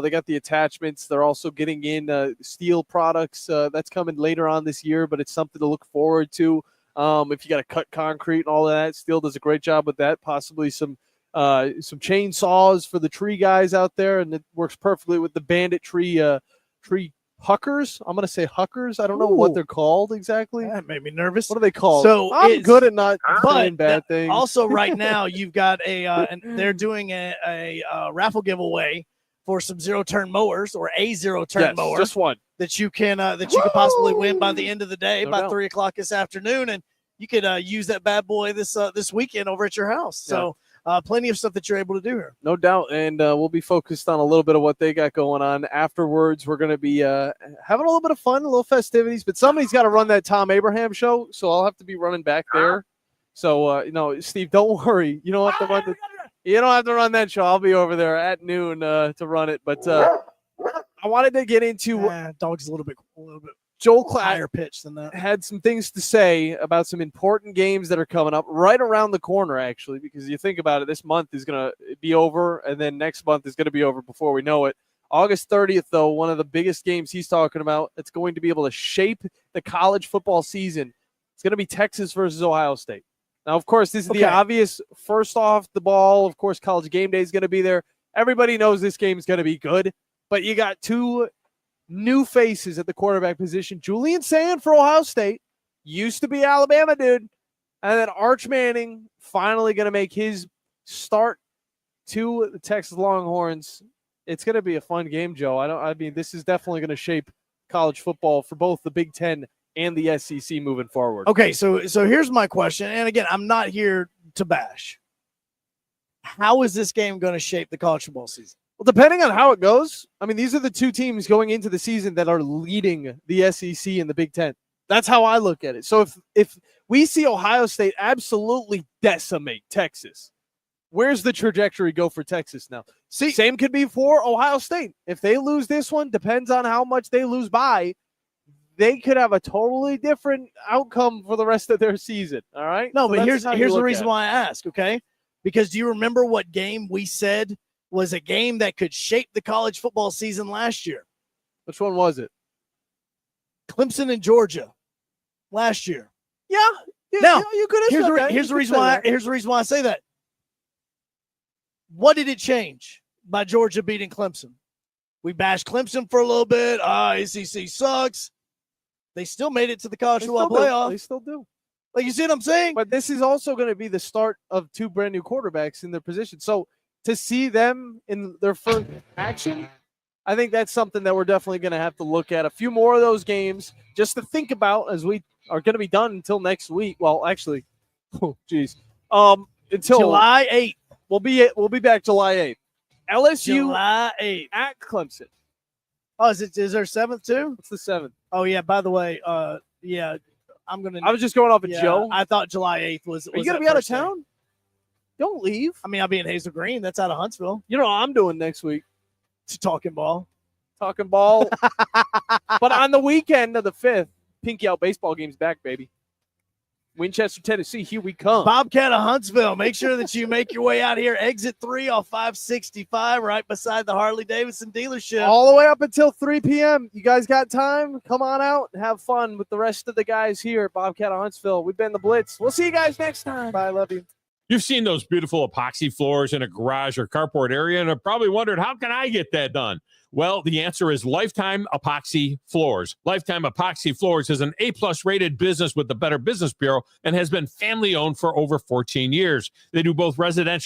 got the attachments. They're also getting in steel products. That's coming later on this year, but it's something to look forward to. If you got to cut concrete and all of that, Steel does a great job with that. Possibly some chainsaws for the tree guys out there, and it works perfectly with the Bandit tree huckers. I'm gonna say huckers. I don't know what they're called exactly. That made me nervous. What are they called? So I'm good at not saying bad things. Also, right now you've got and they're doing a raffle giveaway for some zero-turn mowers or a zero-turn mower. Just one. That you can possibly win by the end of the day, No by doubt. 3:00 this afternoon, and you could use that bad boy this weekend over at your house. So plenty of stuff that you're able to do here. No doubt, and we'll be focused on a little bit of what they got going on. Afterwards, we're going to be having a little bit of fun, a little festivities, but somebody's got to run that Tom Abraham show, so I'll have to be running back there. So, Steve, don't worry. You don't have to run you don't have to run that show. I'll be over there at noon to run it, but I wanted to get into dog's a little bit Joel Klatt higher pitch than that. had some things to say about some important games that are coming up right around the corner, actually, because you think about it, this month is going to be over, and then next month is going to be over before we know it. August 30th, though, one of the biggest games he's talking about, it's going to be able to shape the college football season. It's going to be Texas versus Ohio State. Now, of course, this is the obvious first off the ball. Of course, College Game Day is going to be there. Everybody knows this game is going to be good, but you got two new faces at the quarterback position. Julian Sand for Ohio State. used to be Alabama, dude. And then Arch Manning finally going to make his start to the Texas Longhorns. It's going to be a fun game, Joe. I mean, this is definitely going to shape college football for both the Big Ten and the SEC moving forward. Okay, so here's my question. And again, I'm not here to bash. How is this game going to shape the college football season? Well, depending on how it goes, I mean, these are the two teams going into the season that are leading the SEC and the Big Ten. That's how I look at it. So if we see Ohio State absolutely decimate Texas, where's the trajectory go for Texas now? See, same could be for Ohio State. If they lose this one, depends on how much they lose by, they could have a totally different outcome for the rest of their season. All right? No, So but that's here's the look reason at it. why I ask, okay? Because do you remember what game we said was a game that could shape the college football season last year? Which one was it? Clemson and Georgia last year. Yeah. Now, you could have said that. here's You the could reason say why that. here's the reason why I say that. What did it change by Georgia beating Clemson? We bashed Clemson for a little bit. ACC sucks. They still made it to the college football playoff. They still do. Like, you see what I'm saying? But this is also going to be the start of two brand new quarterbacks in their position. So to see them in their first action, I think that's something that we're definitely going to have to look at. A few more of those games just to think about as we are going to be done until next week. Well, actually, until July 8th. We'll be back July 8th. LSU July 8th at Clemson. Oh, is there 7th too? It's the 7th. Oh yeah. By the way, yeah, I'm gonna. I was just going off of Joe. I thought July 8th was. Are you going to be out of town? Don't leave. I mean, I'll be in Hazel Green. That's out of Huntsville. You know what I'm doing next week? Talking ball. Talking ball. But on the weekend of the 5th, Pinky Out baseball game's back, baby. Winchester, Tennessee, here we come. Bobcat of Huntsville. Make sure that you make your way out here. Exit 3 off 565, right beside the Harley-Davidson dealership. All the way up until 3 p.m. You guys got time? Come on out and have fun with the rest of the guys here at Bobcat of Huntsville. We've been the Blitz. We'll see you guys next time. Bye. Love you. You've seen those beautiful epoxy floors in a garage or carport area and have probably wondered, how can I get that done? Well, the answer is Lifetime Epoxy Floors. Lifetime Epoxy Floors is an A-plus rated business with the Better Business Bureau and has been family-owned for over 14 years. They do both residential